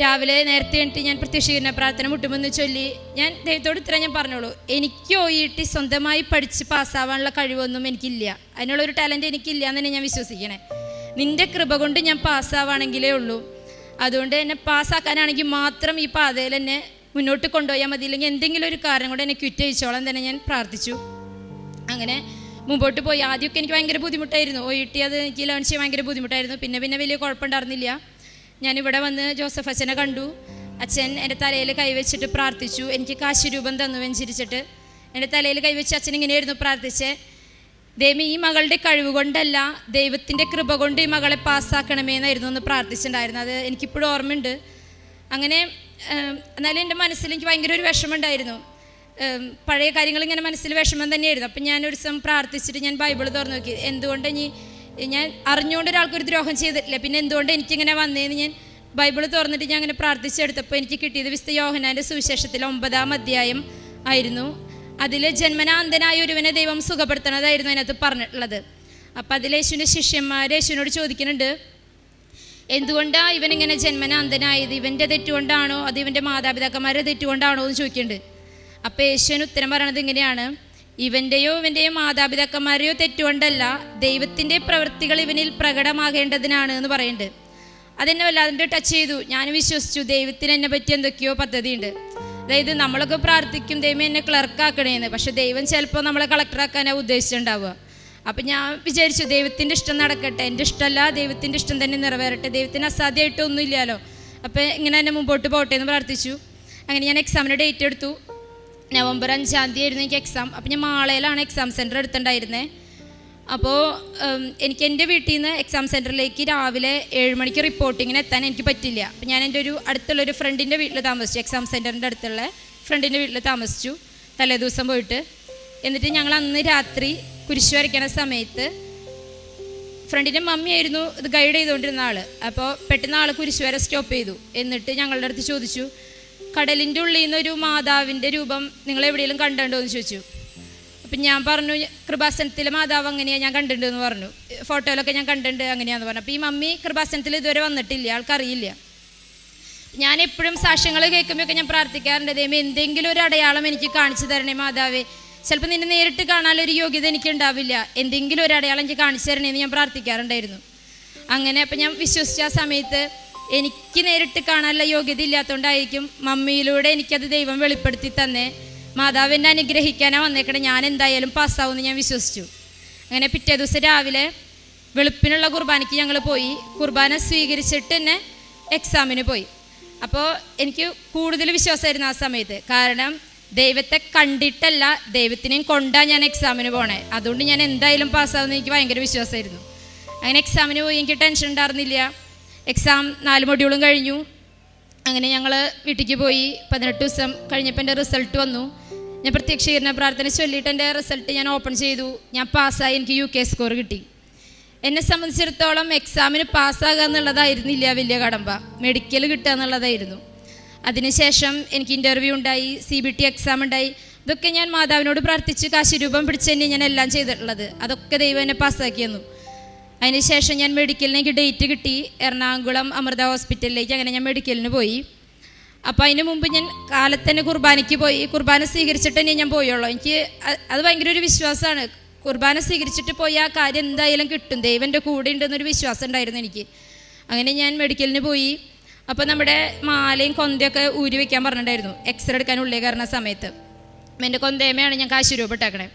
രാവിലെ നേരത്തെ എണീറ്റ് ഞാൻ പ്രത്യക്ഷീകരണ പ്രാർത്ഥന മുട്ടുമെന്ന് ചൊല്ലി ഞാൻ ദൈവത്തോട് ഇത്ര ഞാൻ പറഞ്ഞോളൂ, എനിക്ക് OET സ്വന്തമായി പഠിച്ച് പാസ്സാവാനുള്ള കഴിവൊന്നും എനിക്കില്ല, അതിനുള്ളൊരു ടാലൻറ്റ് എനിക്കില്ല എന്ന് തന്നെ ഞാൻ വിശ്വസിക്കണേ. നിൻ്റെ കൃപ കൊണ്ട് ഞാൻ പാസ്സാവാണെങ്കിലേ ഉള്ളൂ. അതുകൊണ്ട് എന്നെ പാസ്സാക്കാനാണെങ്കിൽ മാത്രം ഈ പാതയിൽ എന്നെ മുന്നോട്ട് കൊണ്ടുപോയാൽ മതി, ഇല്ലെങ്കിൽ എന്തെങ്കിലും ഒരു കാരണം കൊണ്ട് എന്നെ ക്വിറ്റ് അയച്ചോളാൻ തന്നെ ഞാൻ പ്രാർത്ഥിച്ചു. അങ്ങനെ മുമ്പോട്ട് പോയി. ആദ്യമൊക്കെ എനിക്ക് ഭയങ്കര ബുദ്ധിമുട്ടായിരുന്നു. OET അത് എനിക്ക് ലേൺ ചെയ്യാൻ ഭയങ്കര ബുദ്ധിമുട്ടായിരുന്നു. പിന്നെ വലിയ കുഴപ്പമുണ്ടായിരുന്നില്ല. ഞാനിവിടെ വന്ന് ജോസഫ് അച്ഛനെ കണ്ടു. അച്ഛൻ എൻ്റെ തലയിൽ കൈവച്ചിട്ട് പ്രാർത്ഥിച്ചു. എനിക്ക് കാശുരൂപം തന്നു വെഞ്ചരിച്ചിട്ട്. എൻ്റെ തലയിൽ കൈവച്ച് അച്ഛൻ ഇങ്ങനെയായിരുന്നു പ്രാർത്ഥിച്ചേ, ദൈവം ഈ മകളുടെ കഴിവ് കൊണ്ടല്ല, ദൈവത്തിൻ്റെ കൃപ കൊണ്ട് ഈ മകളെ പാസ്സാക്കണമേ എന്നായിരുന്നു ഒന്ന് പ്രാർത്ഥിച്ചിട്ടുണ്ടായിരുന്നു. അത് എനിക്കിപ്പോഴും ഓർമ്മയുണ്ട്. അങ്ങനെ എന്നാലും എൻ്റെ മനസ്സിൽ എനിക്ക് ഭയങ്കര ഒരു വിഷമമുണ്ടായിരുന്നു. പഴയ കാര്യങ്ങൾ ഇങ്ങനെ മനസ്സിൽ വിഷമം തന്നെയായിരുന്നു. അപ്പം ഞാനൊരു ദിവസം പ്രാർത്ഥിച്ചിട്ട് ഞാൻ ബൈബിൾ തുറന്നു നോക്കി. എന്തുകൊണ്ട് ഞാൻ അറിഞ്ഞുകൊണ്ട് ഒരാൾക്കൊരു ദ്രോഹം ചെയ്തിട്ടില്ല, പിന്നെ എന്തുകൊണ്ട് എനിക്കിങ്ങനെ വന്നതെന്ന് ഞാൻ ബൈബിൾ തുറന്നിട്ട് ഞാൻ അങ്ങനെ പ്രാർത്ഥിച്ചെടുത്തപ്പോൾ എനിക്ക് കിട്ടിയത് വിശുദ്ധ യോഹന്നാൻ്റെ സുവിശേഷത്തിൽ 9-ാം അധ്യായം ആയിരുന്നു. അതിൽ ജന്മനാ അന്ധനായ ഒരുവനെ ദൈവം സുഖപ്പെടുത്തണതായിരുന്നു അതിനകത്ത് പറഞ്ഞിട്ടുള്ളത്. അപ്പം അതിൽ യേശുവിൻ്റെ ശിഷ്യന്മാർ യേശുവിനോട് ചോദിക്കുന്നുണ്ട്, എന്തുകൊണ്ടാണ് ഇവനിങ്ങനെ ജന്മനാ അന്ധനായത്? ഇവൻ്റെ തെറ്റുകൊണ്ടാണോ അത് ഇവൻ്റെ മാതാപിതാക്കന്മാരുടെ തെറ്റുകൊണ്ടാണോ എന്ന് ചോദിക്കുന്നുണ്ട്. അപ്പോൾ യേശുവിന് ഉത്തരം പറയണത് ഇങ്ങനെയാണ്, ഇവൻ്റെയോ മാതാപിതാക്കന്മാരെയോ തെറ്റുകൊണ്ടല്ല, ദൈവത്തിൻ്റെ പ്രവൃത്തികൾ ഇവനിൽ പ്രകടമാകേണ്ടതിനാണ് എന്ന് പറയുന്നുണ്ട്. അതെന്നെ വല്ലാതെ ടച്ച് ചെയ്തു. ഞാൻ വിശ്വസിച്ചു ദൈവത്തിന് എന്നെ പറ്റി എന്തൊക്കെയോ പദ്ധതിയുണ്ട്. അതായത് നമ്മളൊക്കെ പ്രാർത്ഥിക്കും ദൈവം എന്നെ ക്ലർക്കാക്കണേന്ന്, പക്ഷെ ദൈവം ചിലപ്പോൾ നമ്മളെ കളക്ടറാക്കാനാണ് ഉദ്ദേശിച്ചിട്ടുണ്ടാവുക. അപ്പം ഞാൻ വിചാരിച്ചു ദൈവത്തിൻ്റെ ഇഷ്ടം നടക്കട്ടെ, എൻ്റെ ഇഷ്ടമല്ല ദൈവത്തിൻ്റെ ഇഷ്ടം തന്നെ നിറവേറട്ടെ, ദൈവത്തിന് അസാധ്യമായിട്ടൊന്നും ഇല്ലല്ലോ. അപ്പോൾ ഇങ്ങനെ തന്നെ മുമ്പോട്ട് പോകട്ടെ എന്ന് പ്രാർത്ഥിച്ചു. അങ്ങനെ ഞാൻ എക്സാമിൻ്റെ ഡേറ്റ് എടുത്തു. നവംബർ 5-ാം തീയതി ആയിരുന്നു എനിക്ക് എക്സാം. അപ്പോൾ ഞാൻ മാളയിലാണ് എക്സാം സെൻറ്റർ എടുത്തിട്ടുണ്ടായിരുന്നത്. അപ്പോൾ എനിക്ക് എൻ്റെ വീട്ടിൽ നിന്ന് എക്സാം സെൻറ്ററിലേക്ക് രാവിലെ 7 മണിക്ക് റിപ്പോർട്ടിങ്ങിന് എത്താൻ എനിക്ക് പറ്റില്ല. അപ്പോൾ ഞാൻ എൻ്റെ ഒരു അടുത്തുള്ളൊരു ഫ്രണ്ടിൻ്റെ വീട്ടിൽ താമസിച്ചു. എക്സാം സെൻറ്ററിൻ്റെ അടുത്തുള്ള ഫ്രണ്ടിൻ്റെ വീട്ടിൽ താമസിച്ചു തലേ ദിവസം പോയിട്ട്. എന്നിട്ട് ഞങ്ങൾ അന്ന് രാത്രി കുരിശ് വരയ്ക്കണ സമയത്ത് ഫ്രണ്ടിൻ്റെ മമ്മിയായിരുന്നു ഇത് ഗൈഡ് ചെയ്തുകൊണ്ടിരുന്ന ആൾ. അപ്പോൾ പെട്ടെന്ന് ആൾ കുരിശ് വര സ്റ്റോപ്പ് ചെയ്തു. എന്നിട്ട് ഞങ്ങളുടെ അടുത്ത് ചോദിച്ചു, കടലിൻ്റെ ഉള്ളിൽ നിന്നൊരു മാതാവിൻ്റെ രൂപം നിങ്ങൾ എവിടെയെങ്കിലും കണ്ടിട്ടുണ്ടോ എന്ന് ചോദിച്ചു. അപ്പം ഞാൻ പറഞ്ഞു, കൃപാസനത്തിലെ മാതാവ് അങ്ങനെയാണ് ഞാൻ കണ്ടിട്ടുണ്ടെന്ന് പറഞ്ഞു, ഫോട്ടോയിലൊക്കെ ഞാൻ കണ്ടിട്ടുണ്ട് അങ്ങനെയാണെന്ന് പറഞ്ഞു. അപ്പോൾ ഈ മമ്മി കൃപാസനത്തിൽ ഇതുവരെ വന്നിട്ടില്ല, ആൾക്കറിയില്ല. ഞാൻ എപ്പോഴും സാക്ഷ്യങ്ങൾ കേൾക്കുമ്പോഴൊക്കെ ഞാൻ പ്രാർത്ഥിക്കാറുണ്ട്, ദൈവമേ എന്തെങ്കിലും ഒരു അടയാളം എനിക്ക് കാണിച്ചു തരണേ മാതാവേ, ചിലപ്പോൾ നിന്നെ നേരിട്ട് കാണാനൊരു യോഗ്യത എനിക്ക് ഉണ്ടാവില്ല, എന്തെങ്കിലും ഒരു അടയാളം എനിക്ക് കാണിച്ചു തരണേന്ന് ഞാൻ പ്രാർത്ഥിക്കാറുണ്ടായിരുന്നു. അങ്ങനെ അപ്പം ഞാൻ വിശ്വസിച്ച ആ സമയത്ത് എനിക്ക് നേരിട്ട് കാണാനുള്ള യോഗ്യത ഇല്ലാത്തതുകൊണ്ടായിരിക്കും മമ്മിയിലൂടെ എനിക്കത് ദൈവം വെളിപ്പെടുത്തി തന്നെ മാതാവ് എന്നെ അനുഗ്രഹിക്കാനാണ് വന്നേക്കണേ, ഞാൻ എന്തായാലും പാസ്സാവുമെന്ന് ഞാൻ വിശ്വസിച്ചു. അങ്ങനെ പിറ്റേ ദിവസം രാവിലെ വെളുപ്പിനുള്ള കുർബാനയ്ക്ക് ഞങ്ങൾ പോയി. കുർബാന സ്വീകരിച്ചിട്ട് തന്നെ എക്സാമിന് പോയി. അപ്പോൾ എനിക്ക് കൂടുതൽ വിശ്വാസമായിരുന്നു ആ സമയത്ത്. കാരണം ദൈവത്തെ കണ്ടിട്ടല്ല, ദൈവത്തിനെയും കൊണ്ടാണ് ഞാൻ എക്സാമിന് പോണേ. അതുകൊണ്ട് ഞാൻ എന്തായാലും പാസ്സാവുമെന്ന് എനിക്ക് ഭയങ്കര വിശ്വാസമായിരുന്നു. അങ്ങനെ എക്സാമിന് പോയി. എനിക്ക് ടെൻഷൻ ഉണ്ടായിരുന്നില്ല. എക്സാം 4 മൊഡ്യൂളും കഴിഞ്ഞു. അങ്ങനെ ഞങ്ങൾ വീട്ടിലേക്ക് പോയി. 18 ദിവസം കഴിഞ്ഞപ്പോൾ എൻ്റെ റിസൾട്ട് വന്നു. ഞാൻ പ്രത്യക്ഷീകരണ പ്രാർത്ഥന ചൊല്ലിയിട്ട് എൻ്റെ റിസൾട്ട് ഞാൻ ഓപ്പൺ ചെയ്തു. ഞാൻ പാസ്സായി. എനിക്ക് UK സ്കോർ കിട്ടി. എന്നെ സംബന്ധിച്ചിടത്തോളം എക്സാമിന് പാസ്സാകുക എന്നുള്ളതായിരുന്നില്ല വലിയ കടമ്പ, മെഡിക്കൽ കിട്ടുക എന്നുള്ളതായിരുന്നു. അതിനുശേഷം എനിക്ക് ഇൻ്റർവ്യൂ ഉണ്ടായി, CBT എക്സാം ഉണ്ടായി. ഇതൊക്കെ ഞാൻ മാതാവിനോട് പ്രാർത്ഥിച്ച് കാശുരൂപം പിടിച്ച് തന്നെ ഞാൻ എല്ലാം ചെയ്തിട്ടുള്ളത്. അതൊക്കെ ദൈവം എന്നെ പാസ്സാക്കി തന്നു. അതിനുശേഷം ഞാൻ മെഡിക്കലിലേക്ക് ഡേറ്റ് കിട്ടി, എറണാകുളം അമൃത ഹോസ്പിറ്റലിലേക്ക്. അങ്ങനെ ഞാൻ മെഡിക്കലിന് പോയി. അപ്പോൾ അതിന് മുമ്പ് ഞാൻ കാലത്ത് തന്നെ കുർബാനയ്ക്ക് പോയി. കുർബാന സ്വീകരിച്ചിട്ട് തന്നെ ഞാൻ പോയുള്ളൂ. എനിക്ക് അത് ഭയങ്കര ഒരു വിശ്വാസമാണ്. കുർബാന സ്വീകരിച്ചിട്ട് പോയി ആ കാര്യം എന്തായാലും കിട്ടും, ദൈവൻ്റെ കൂടെ ഉണ്ടെന്നൊരു വിശ്വാസം ഉണ്ടായിരുന്നു എനിക്ക്. അങ്ങനെ ഞാൻ മെഡിക്കലിന് പോയി. അപ്പോൾ നമ്മുടെ മാലയും കൊന്തയൊക്കെ ഊരി വയ്ക്കാൻ പറഞ്ഞിട്ടുണ്ടായിരുന്നു എക്സ്റേ എടുക്കാൻ ഉള്ളിൽ കയറുന്ന സമയത്ത്. എൻ്റെ കൊന്തേമയാണ് ഞാൻ കാശുരൂപ ഇട്ടേക്കണേ.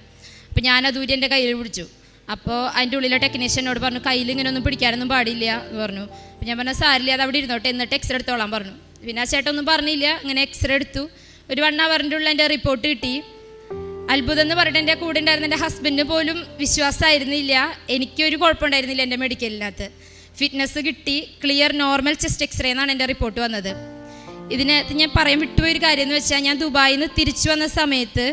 അപ്പോൾ ഞാനത് ഊരി എൻ്റെ കയ്യിൽ പിടിച്ചു. അപ്പോൾ അതിൻ്റെ ഉള്ളിലെ ടെക്നീഷ്യനോട് പറഞ്ഞു, കയ്യിൽ ഇങ്ങനെ ഒന്നും പിടിക്കാനൊന്നും പാടില്ല എന്ന് പറഞ്ഞു. അപ്പോൾ ഞാൻ പറഞ്ഞു, സാരില്ല, അത് അവിടെ ഇരുന്നോട്ടെ, എന്നിട്ട് എക്സ്റേ എടുത്തോളാൻ പറഞ്ഞു. പിന്നെ ആ ചേട്ടൊന്നും പറഞ്ഞില്ല. അങ്ങനെ എക്സ്റേ എടുത്തു. ഒരു 1 ഹവറിൻ്റെ ഉള്ളിൽ എൻ്റെ റിപ്പോർട്ട് കിട്ടി. അത്ഭുതം എന്ന് പറഞ്ഞിട്ട് എൻ്റെ കൂടെ ഉണ്ടായിരുന്ന എൻ്റെ ഹസ്ബൻഡിന് പോലും വിശ്വാസമായിരുന്നില്ല. എനിക്കൊരു കുഴപ്പമുണ്ടായിരുന്നില്ല എൻ്റെ മെഡിക്കലിനകത്ത്. ഫിറ്റ്നസ് കിട്ടി, ക്ലിയർ നോർമൽ ചെസ്റ്റ് എക്സ്റേ എന്നാണ് എൻ്റെ റിപ്പോർട്ട് വന്നത്. ഇതിനകത്ത് ഞാൻ പറയാൻ വിട്ടുപോയൊരു കാര്യം എന്ന് വെച്ചാൽ, ഞാൻ ദുബായിൽ നിന്ന് തിരിച്ചു വന്ന സമയത്ത്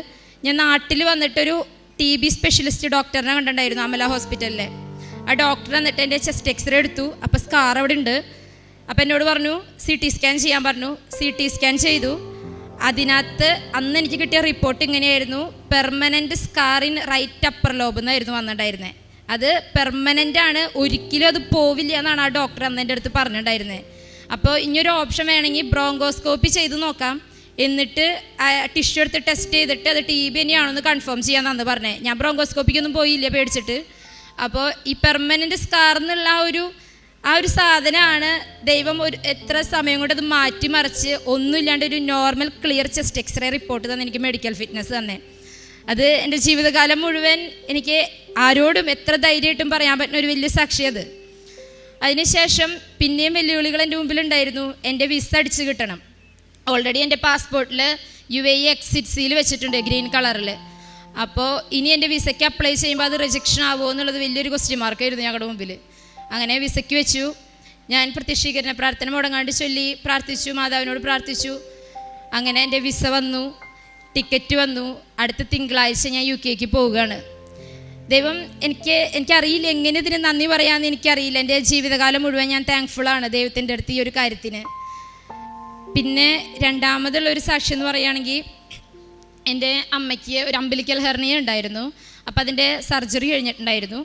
ഞാൻ നാട്ടിൽ വന്നിട്ടൊരു TB സ്പെഷ്യലിസ്റ്റ് ഡോക്ടറിനെ കണ്ടിട്ടുണ്ടായിരുന്നു അമല ഹോസ്പിറ്റലിലെ. ആ ഡോക്ടർ എന്നിട്ട് എൻ്റെ ചെസ്റ്റ് എക്സ്റേ എടുത്തു. അപ്പോൾ സ്കാർ അവിടെ ഉണ്ട്. അപ്പോൾ എന്നോട് പറഞ്ഞു CT സ്കാൻ ചെയ്യാൻ പറഞ്ഞു. CT സ്കാൻ ചെയ്തു. അതിനകത്ത് അന്ന് എനിക്ക് കിട്ടിയ റിപ്പോർട്ട് ഇങ്ങനെയായിരുന്നു, permanent scar in right upper lobe എന്നായിരുന്നു വന്നിട്ടുണ്ടായിരുന്നത്. അത് പെർമനൻ്റ് ആണ്, ഒരിക്കലും അത് പോവില്ല എന്നാണ് ആ ഡോക്ടർ അന്ന് എൻ്റെ അടുത്ത് പറഞ്ഞിട്ടുണ്ടായിരുന്നത്. അപ്പോൾ ഇനിയൊരു ഓപ്ഷൻ വേണമെങ്കിൽ ബ്രോങ്കോസ്കോപ്പി ചെയ്ത് നോക്കാം, എന്നിട്ട് ടിഷ്യൂ എടുത്ത് ടെസ്റ്റ് ചെയ്തിട്ട് അത് TB തന്നെയാണെന്ന് കൺഫേം ചെയ്യാമെന്നാണ് പറഞ്ഞത്. ഞാൻ ബ്രോങ്കോസ്കോപ്പിക്കൊന്നും പോയില്ല പേടിച്ചിട്ട്. അപ്പോൾ ഈ പെർമനൻറ്റ് സ്കാർ എന്നുള്ള ആ ഒരു സാധനമാണ് ദൈവം എത്ര സമയം കൊണ്ട് അത് മാറ്റിമറിച്ച് ഒന്നുമില്ലാണ്ട് ഒരു normal clear chest x-ray report തന്നെ എനിക്ക് മെഡിക്കൽ ഫിറ്റ്നസ് തന്നെ. അത് എൻ്റെ ജീവിതകാലം മുഴുവൻ എനിക്ക് ആരോടും എത്ര ധൈര്യമായിട്ടും പറയാൻ പറ്റുന്ന ഒരു വലിയ സാക്ഷിയത്. അതിനുശേഷം പിന്നെയും വെല്ലുവിളികൾ എൻ്റെ മുമ്പിലുണ്ടായിരുന്നു. എൻ്റെ വിസ അടിച്ച് കിട്ടണം. ഓൾറെഡി എൻ്റെ പാസ്പോർട്ടിൽ UAE എക്സിറ്റ് സീൽ വെച്ചിട്ടുണ്ട് ഗ്രീൻ കളറിൽ. അപ്പോൾ ഇനി എൻ്റെ വിസയ്ക്ക് അപ്ലൈ ചെയ്യുമ്പോൾ അത് റിജക്ഷൻ ആവുമോ എന്നുള്ളത് വലിയൊരു ക്വസ്റ്റ്യൻ മാർക്കായിരുന്നു ഞങ്ങളുടെ മുമ്പിൽ. അങ്ങനെ വിസയ്ക്ക് വെച്ചു. ഞാൻ പ്രത്യക്ഷീകരണ പ്രാർത്ഥന മുടങ്ങാണ്ട് ചൊല്ലി പ്രാർത്ഥിച്ചു, മാതാവിനോട് പ്രാർത്ഥിച്ചു. അങ്ങനെ എൻ്റെ വിസ വന്നു, ടിക്കറ്റ് വന്നു. അടുത്ത തിങ്കളാഴ്ച ഞാൻ UK പോവുകയാണ്. ദൈവം എനിക്കറിയില്ല എങ്ങനെ ഇതിന് നന്ദി പറയാമെന്ന് എനിക്കറിയില്ല. എൻ്റെ ജീവിതകാലം മുഴുവൻ ഞാൻ താങ്ക്ഫുള്ളാണ് ദൈവത്തിൻ്റെ അടുത്ത് ഈ ഒരു കാര്യത്തിന്. പിന്നെ രണ്ടാമതുള്ളൊരു സാക്ഷി എന്ന് പറയുകയാണെങ്കിൽ, എൻ്റെ അമ്മയ്ക്ക് ഒരു അംബിലിക്കൽ ഹെർണിയ ഉണ്ടായിരുന്നു. അപ്പോൾ അതിൻ്റെ സർജറി കഴിഞ്ഞിട്ടുണ്ടായിരുന്നു.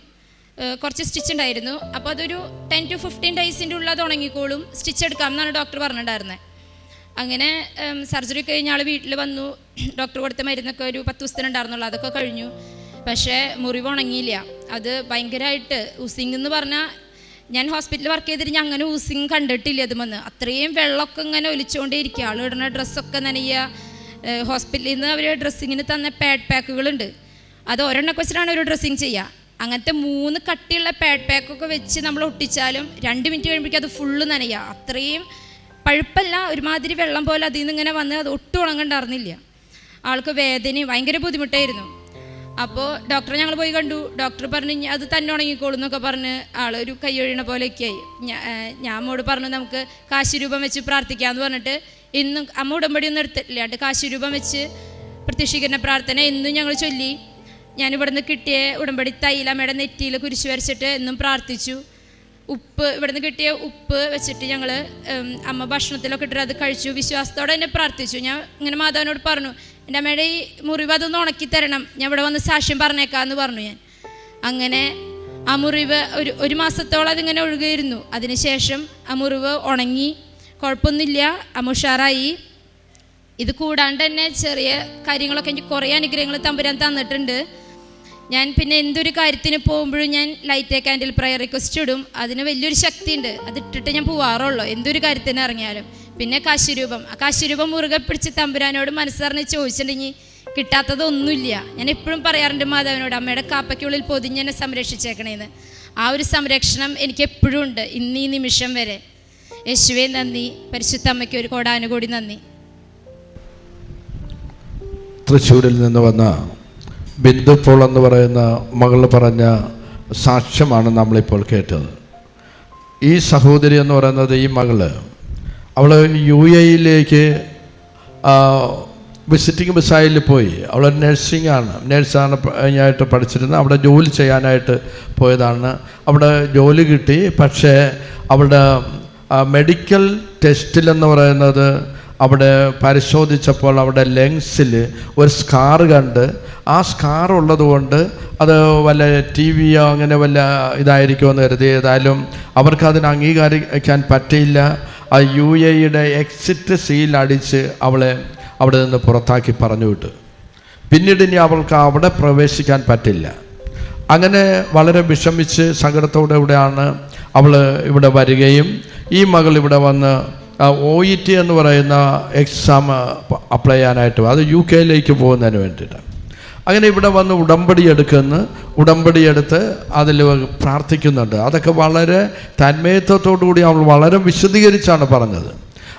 കുറച്ച് സ്റ്റിച്ച് ഉണ്ടായിരുന്നു. അപ്പോൾ അതൊരു 10 to 15 ഡേയ്സിൻ്റെ ഉള്ളിൽ അത് ഉണങ്ങിക്കോളും, സ്റ്റിച്ച് എടുക്കാം എന്നാണ് ഡോക്ടർ പറഞ്ഞിട്ടുണ്ടായിരുന്നത്. അങ്ങനെ സർജറി കഴിഞ്ഞ ആൾ വീട്ടിൽ വന്നു. ഡോക്ടർ കൊടുത്ത മരുന്നൊക്കെ ഒരു 10 ദിവസത്തിനുണ്ടായിരുന്നുള്ളൂ. അതൊക്കെ കഴിഞ്ഞു. പക്ഷേ മുറിവ് ഉണങ്ങിയില്ല. അത് ഭയങ്കരമായിട്ട് ഊസിങ് എന്ന് പറഞ്ഞാൽ, ഞാൻ ഹോസ്പിറ്റലിൽ വർക്ക് ചെയ്തിട്ട് ഞാൻ അങ്ങനെ ഊസിങ് കണ്ടിട്ടില്ല. അത് വന്ന് അത്രയും വെള്ളമൊക്കെ ഇങ്ങനെ ഒലിച്ചുകൊണ്ടേ ഇരിക്കുക. ആൾ ഇടുന്ന ഡ്രസ്സൊക്കെ നനയുക. ഹോസ്പിറ്റലിൽ നിന്ന് അവർ ഡ്രസ്സിങ്ങിന് തന്ന പാഡ് പാക്കുകളുണ്ട്. അത് ഒരെണ്ണൊക്കെ വെച്ചിട്ടാണ് ഒരു ഡ്രസ്സിങ് ചെയ്യുക. അങ്ങനത്തെ 3 കട്ടിയുള്ള പാഡ് പാക്കൊക്കെ വെച്ച് നമ്മൾ ഒട്ടിച്ചാലും 2 മിനിറ്റ് കഴിയുമ്പോഴേക്കും അത് ഫുള്ള് നനയുക. അത്രയും പഴുപ്പല്ല, ഒരുമാതിരി വെള്ളം പോലെ അതിൽ നിന്ന് ഇങ്ങനെ വന്ന് അത് ഒട്ടും ഉണങ്ങണ്ടായിരുന്നില്ല. ആൾക്ക് വേദനയും ഭയങ്കര ബുദ്ധിമുട്ടായിരുന്നു. അപ്പോൾ ഡോക്ടറെ ഞങ്ങൾ പോയി കണ്ടു. ഡോക്ടർ പറഞ്ഞു അത് തന്നെ ഉണങ്ങിക്കോളും എന്നൊക്കെ പറഞ്ഞ് ആളൊരു കൈയൊഴിയണ പോലെയൊക്കെ ആയി. ഞാൻ അമ്മോട് പറഞ്ഞു നമുക്ക് കാശിരൂപം വെച്ച് പ്രാർത്ഥിക്കാമെന്ന് പറഞ്ഞിട്ട് ഇന്നും അമ്മ ഉടമ്പടി ഒന്നും എടുത്തിട്ടില്ല. കാശിരൂപം വെച്ച് പ്രത്യക്ഷീകരണ പ്രാർത്ഥന എന്നും ഞങ്ങൾ ചൊല്ലി. ഞാൻ ഇവിടുന്ന് കിട്ടിയ ഉടമ്പടി തൈല അമ്മയുടെ നെറ്റിയിൽ കുരിശ് വരച്ചിട്ട് എന്നും പ്രാർത്ഥിച്ചു. ഉപ്പ് ഇവിടുന്ന് കിട്ടിയ ഉപ്പ് വെച്ചിട്ട് ഞങ്ങൾ അമ്മ ഭക്ഷണത്തിലൊക്കെ ഇട്ടിട്ട് അത് കഴിച്ചു. വിശ്വാസത്തോടെ എന്നെ പ്രാർത്ഥിച്ചു. ഞാൻ ഇങ്ങനെ മാതാവിനോട് പറഞ്ഞു, എൻ്റെ അമ്മയുടെ ഈ മുറിവ് അതൊന്ന് ഉണക്കി തരണം, ഞാൻ ഇവിടെ വന്ന് സാക്ഷ്യം പറഞ്ഞേക്കാമെന്ന് പറഞ്ഞു ഞാൻ. അങ്ങനെ ആ മുറിവ് ഒരു മാസത്തോളം അതിങ്ങനെ ഒഴുകിയിരുന്നു. അതിനുശേഷം ആ മുറിവ് ഉണങ്ങി, കുഴപ്പമൊന്നുമില്ല, അമ്മ ഉഷാറായി. ഇത് കൂടാണ്ട് തന്നെ ചെറിയ കാര്യങ്ങളൊക്കെ എനിക്ക് കുറേ അനുഗ്രഹങ്ങൾ തമ്പുരാൻ തന്നിട്ടുണ്ട്. ഞാൻ പിന്നെ എന്തൊരു കാര്യത്തിന് പോകുമ്പോഴും ഞാൻ ലൈറ്റ് കാൻഡിൽ പ്രയർ റിക്വസ്റ്റ് ഇടും. അതിന് വലിയൊരു ശക്തിയുണ്ട്. അതിട്ടിട്ട് ഞാൻ പോവാറുള്ളൂ എന്തൊരു കാര്യത്തിന് ഇറങ്ങിയാലും. പിന്നെ കാശിരൂപം, ആ കാശിരൂപം മുറുകെ പിടിച്ച് തമ്പുരാനോട് മനസ്സറിഞ്ഞ് ചോദിച്ചിട്ടുണ്ടെങ്കിൽ കിട്ടാത്തതൊന്നുമില്ല. ഞാൻ എപ്പോഴും പറയാറുണ്ട് മാതാവിനോട്, അമ്മയുടെ കാപ്പയ്ക്കുള്ളിൽ പൊതിഞ്ഞെന്നെ സംരക്ഷിച്ചേക്കണേന്ന്. ആ ഒരു സംരക്ഷണം എനിക്ക് എപ്പോഴും ഉണ്ട്, ഇന്ന് ഈ നിമിഷം വരെ. യേശുവേ നന്ദി, പരിശുദ്ധ അമ്മയ്ക്ക് ഒരു കോടാനുകൂടി നന്ദി. തൃശ്ശൂരിൽ നിന്ന് വന്ന ബിന്ദു പോൾ എന്ന് പറയുന്ന മകൾ പറഞ്ഞ സാക്ഷ്യമാണ് നമ്മളിപ്പോൾ കേട്ടത്. ഈ സഹോദരി എന്ന് പറയുന്നത്, ഈ മകള് അവൾ UAE വിസിറ്റിംഗ് വിസയിൽ പോയി. അവൾ നേഴ്സാണ് ആയിട്ട് പഠിച്ചിരുന്നത്. അവിടെ ജോലി ചെയ്യാനായിട്ട് പോയതാണ്. അവിടെ ജോലി കിട്ടി. പക്ഷേ അവിടെ മെഡിക്കൽ ടെസ്റ്റിലെന്ന് പറയുന്നത് അവിടെ പരിശോധിച്ചപ്പോൾ അവിടെ ലങ്സിൽ ഒരു സ്കാർ കണ്ട്, ആ സ്കാർ ഉള്ളതുകൊണ്ട് അത് വല്ല TV അങ്ങനെ വല്ല ഇതായിരിക്കുമെന്ന് കരുതി. ഏതായാലും അവർക്കതിന് അംഗീകരിക്കാൻ പറ്റിയില്ല. ആ UAE എക്സിറ്റ് സീൽ അടിച്ച് അവളെ അവിടെ നിന്ന് പുറത്താക്കി പറഞ്ഞു വിട്ടു. പിന്നീട് ഇനി അവൾക്ക് അവിടെ പ്രവേശിക്കാൻ പറ്റില്ല. അങ്ങനെ വളരെ വിഷമിച്ച് സങ്കടത്തോടെയാണ് അവൾ ഇവിടെ വരികയും ഈ മകൾ ഇവിടെ വന്ന് OET എന്ന് പറയുന്ന എക്സാം അപ്ലൈ ചെയ്യാനായിട്ട്, അത് UK പോകുന്നതിന് വേണ്ടിയിട്ട്. അങ്ങനെ ഇവിടെ വന്ന് ഉടമ്പടി എടുത്ത് അതിൽ പ്രാർത്ഥിക്കുന്നുണ്ട്. അതൊക്കെ വളരെ തന്മയത്വത്തോടുകൂടി അവൾ വളരെ വിശദീകരിച്ചാണ് പറഞ്ഞത്.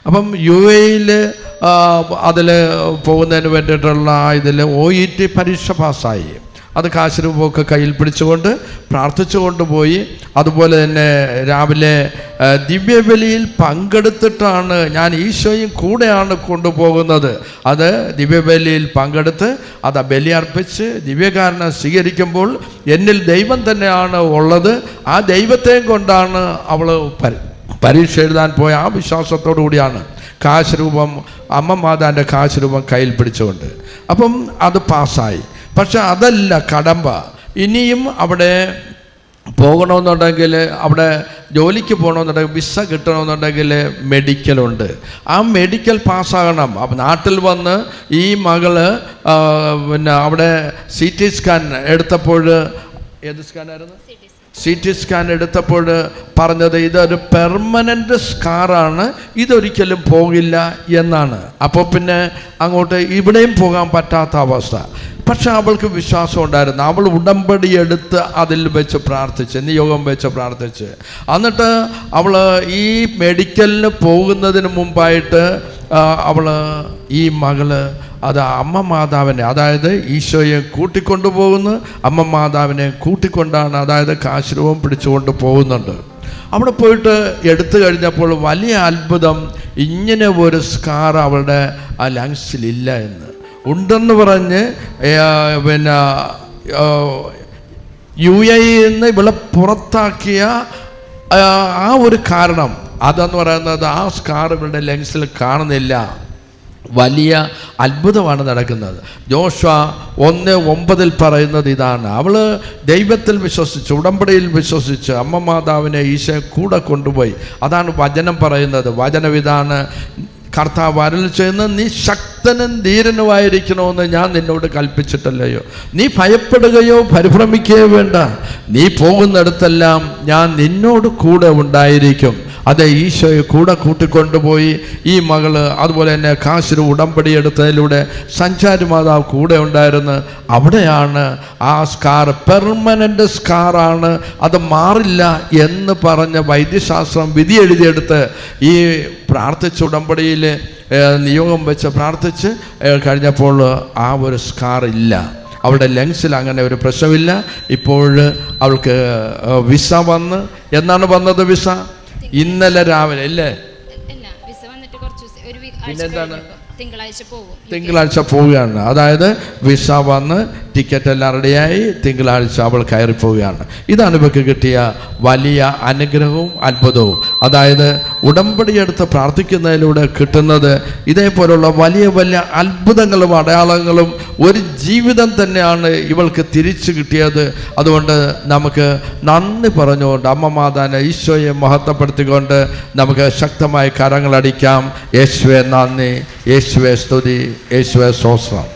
അപ്പം UAE അതിൽ പോകുന്നതിന് വേണ്ടിയിട്ടുള്ള ഇതിൽ OET പരീക്ഷ പാസ്സായി. അത് കാശിരൂപമൊക്കെ കയ്യിൽ പിടിച്ചുകൊണ്ട് പ്രാർത്ഥിച്ചുകൊണ്ട് പോയി. അതുപോലെ തന്നെ രാവിലെ ദിവ്യബലിയിൽ പങ്കെടുത്തിട്ടാണ്, ഞാൻ ഈശോയും കൂടെയാണ് കൊണ്ടുപോകുന്നത്. അത് ദിവ്യബലിയിൽ പങ്കെടുത്ത് അത് ബലി അർപ്പിച്ച് ദിവ്യകാരണം സ്വീകരിക്കുമ്പോൾ എന്നിൽ ദൈവം തന്നെയാണ് ഉള്ളത്, ആ ദൈവത്തെയും കൊണ്ടാണ് അവൾ പരീക്ഷ എഴുതാൻ പോയ ആ വിശ്വാസത്തോടു കൂടിയാണ് കാശിരൂപം, അമ്മ മാതാൻ്റെ കാശിരൂപം കയ്യിൽ പിടിച്ചുകൊണ്ട്. അപ്പം അത് പാസ്സായി. പക്ഷെ അതല്ല കടമ്പ. ഇനിയും അവിടെ പോകണമെന്നുണ്ടെങ്കിൽ, അവിടെ ജോലിക്ക് പോകണമെന്നുണ്ടെങ്കിൽ, വിസ കിട്ടണമെന്നുണ്ടെങ്കിൽ മെഡിക്കലുണ്ട്. ആ മെഡിക്കൽ പാസ്സാകണം. അപ്പം നാട്ടിൽ വന്ന് ഈ മകള് പിന്നെ അവിടെ CT സ്കാൻ എടുത്തപ്പോൾ, ഏത് സ്കാനായിരുന്നു? CT സ്കാൻ എടുത്തപ്പോൾ പറഞ്ഞത് ഇതൊരു പെർമനൻ്റ് സ്കാറാണ്, ഇതൊരിക്കലും പോകില്ല എന്നാണ്. അപ്പോൾ പിന്നെ അങ്ങോട്ട് ഇവിടെയും പോകാൻ പറ്റാത്ത അവസ്ഥ. പക്ഷെ അവൾക്ക് വിശ്വാസം ഉണ്ടായിരുന്നു. അവൾ ഉടമ്പടി എടുത്ത് അതിൽ വെച്ച് പ്രാർത്ഥിച്ച്, നിയോഗം വെച്ച് പ്രാർത്ഥിച്ച്, എന്നിട്ട് അവൾ ഈ മെഡിക്കലിന് പോകുന്നതിന് മുമ്പായിട്ട് അവൾ ഈ മകള് അത് അമ്മ മാതാവിനെ, അതായത് ഈശോയെ കൂട്ടിക്കൊണ്ടുപോകുന്നു, അമ്മ മാതാവിനെ കൂട്ടിക്കൊണ്ടാണ്, അതായത് കാശുരൂപം പിടിച്ചുകൊണ്ട് പോകുന്നുണ്ട്. അവിടെ പോയിട്ട് എടുത്തു കഴിഞ്ഞപ്പോൾ വലിയ അത്ഭുതം, ഇങ്ങനെ ഒരു സ്കാർ അവളുടെ ആ ലങ്സിലില്ല എന്ന് ഉണ്ടെന്ന് പറഞ്ഞ് പിന്നെ UAE ഇവളെ പുറത്താക്കിയ ആ ഒരു കാരണം അതെന്ന് പറയുന്നത് ആ സ്കാർ ഇവളുടെ ലങ്സിൽ കാണുന്നില്ല. വലിയ അത്ഭുതമാണ് നടക്കുന്നത്. ജോഷുവ 1:9 പറയുന്നത് ഇതാണ്, അവൾ ദൈവത്തിൽ വിശ്വസിച്ച്, ഉടമ്പടിയിൽ വിശ്വസിച്ച് അമ്മ മാതാവിനെ ഈശോ കൂടെ കൊണ്ടുപോയി. അതാണ് വചനം പറയുന്നത്. വചനം ഇതാണ്, കർത്താവ് അരുളി ചെയ്യുന്ന, നീ ശക്തനും ധീരനുമായിരിക്കണമെന്ന് ഞാൻ നിന്നോട് കൽപ്പിച്ചിട്ടല്ലയോ? നീ ഭയപ്പെടുകയോ പരിഭ്രമിക്കുകയോ വേണ്ട, നീ പോകുന്നിടത്തെല്ലാം ഞാൻ നിന്നോട് കൂടെ ഉണ്ടായിരിക്കും. അതെ, ഈശോയെ കൂടെ കൂട്ടിക്കൊണ്ടുപോയി ഈ മകള്. അതുപോലെ തന്നെ കാശിന് ഉടമ്പടി എടുത്തതിലൂടെ സഞ്ചാരി മാതാവ് കൂടെ ഉണ്ടായിരുന്നു. അവിടെയാണ് ആ സ്കാർ പെർമനൻ്റ് സ്കാറാണ്, അത് മാറില്ല എന്ന് പറഞ്ഞ വൈദ്യശാസ്ത്രം വിധി എഴുതിയെടുത്ത് ഈ പ്രാർത്ഥിച്ച ഉടമ്പടിയിൽ നിയോഗം വെച്ച് പ്രാർത്ഥിച്ച് കഴിഞ്ഞപ്പോൾ ആ ഒരു സ്കാർ ഇല്ല. അവളുടെ ലങ്സിൽ അങ്ങനെ ഒരു പ്രശ്നമില്ല. ഇപ്പോൾ അവൾക്ക് വിസ വന്ന്, എന്നാണ് വന്നത് വിസ? ഇന്നലെ രാവിലെ അല്ലേ? വിസ വന്നിട്ട് കുറച്ച് പിന്നെന്താണ്? തിങ്കളാഴ്ച പോവുകയാണ്. അതായത് വിസ വന്ന് ടിക്കറ്റ് എല്ലാം റെഡിയായി തിങ്കളാഴ്ച അവൾ കയറിപ്പോവുകയാണ്. ഇതാണ് ഇവർക്ക് കിട്ടിയ വലിയ അനുഗ്രഹവും അത്ഭുതവും. അതായത് ഉടമ്പടിയെടുത്ത് പ്രാർത്ഥിക്കുന്നതിലൂടെ കിട്ടുന്നത് ഇതേപോലുള്ള വലിയ വലിയ അത്ഭുതങ്ങളും അടയാളങ്ങളും ഒരു ജീവിതം തന്നെയാണ് ഇവൾക്ക് തിരിച്ചു കിട്ടിയത്. അതുകൊണ്ട് നമുക്ക് നന്ദി പറഞ്ഞുകൊണ്ട് അമ്മ മാതാവിനെ, ഈശോയെ മഹത്വപ്പെടുത്തിക്കൊണ്ട് നമുക്ക് ശക്തമായി കരങ്ങളടിക്കാം. യേശുവേ നന്ദി, യേശുവേ സ്തുതി, യേശുവേ സ്തോത്രം.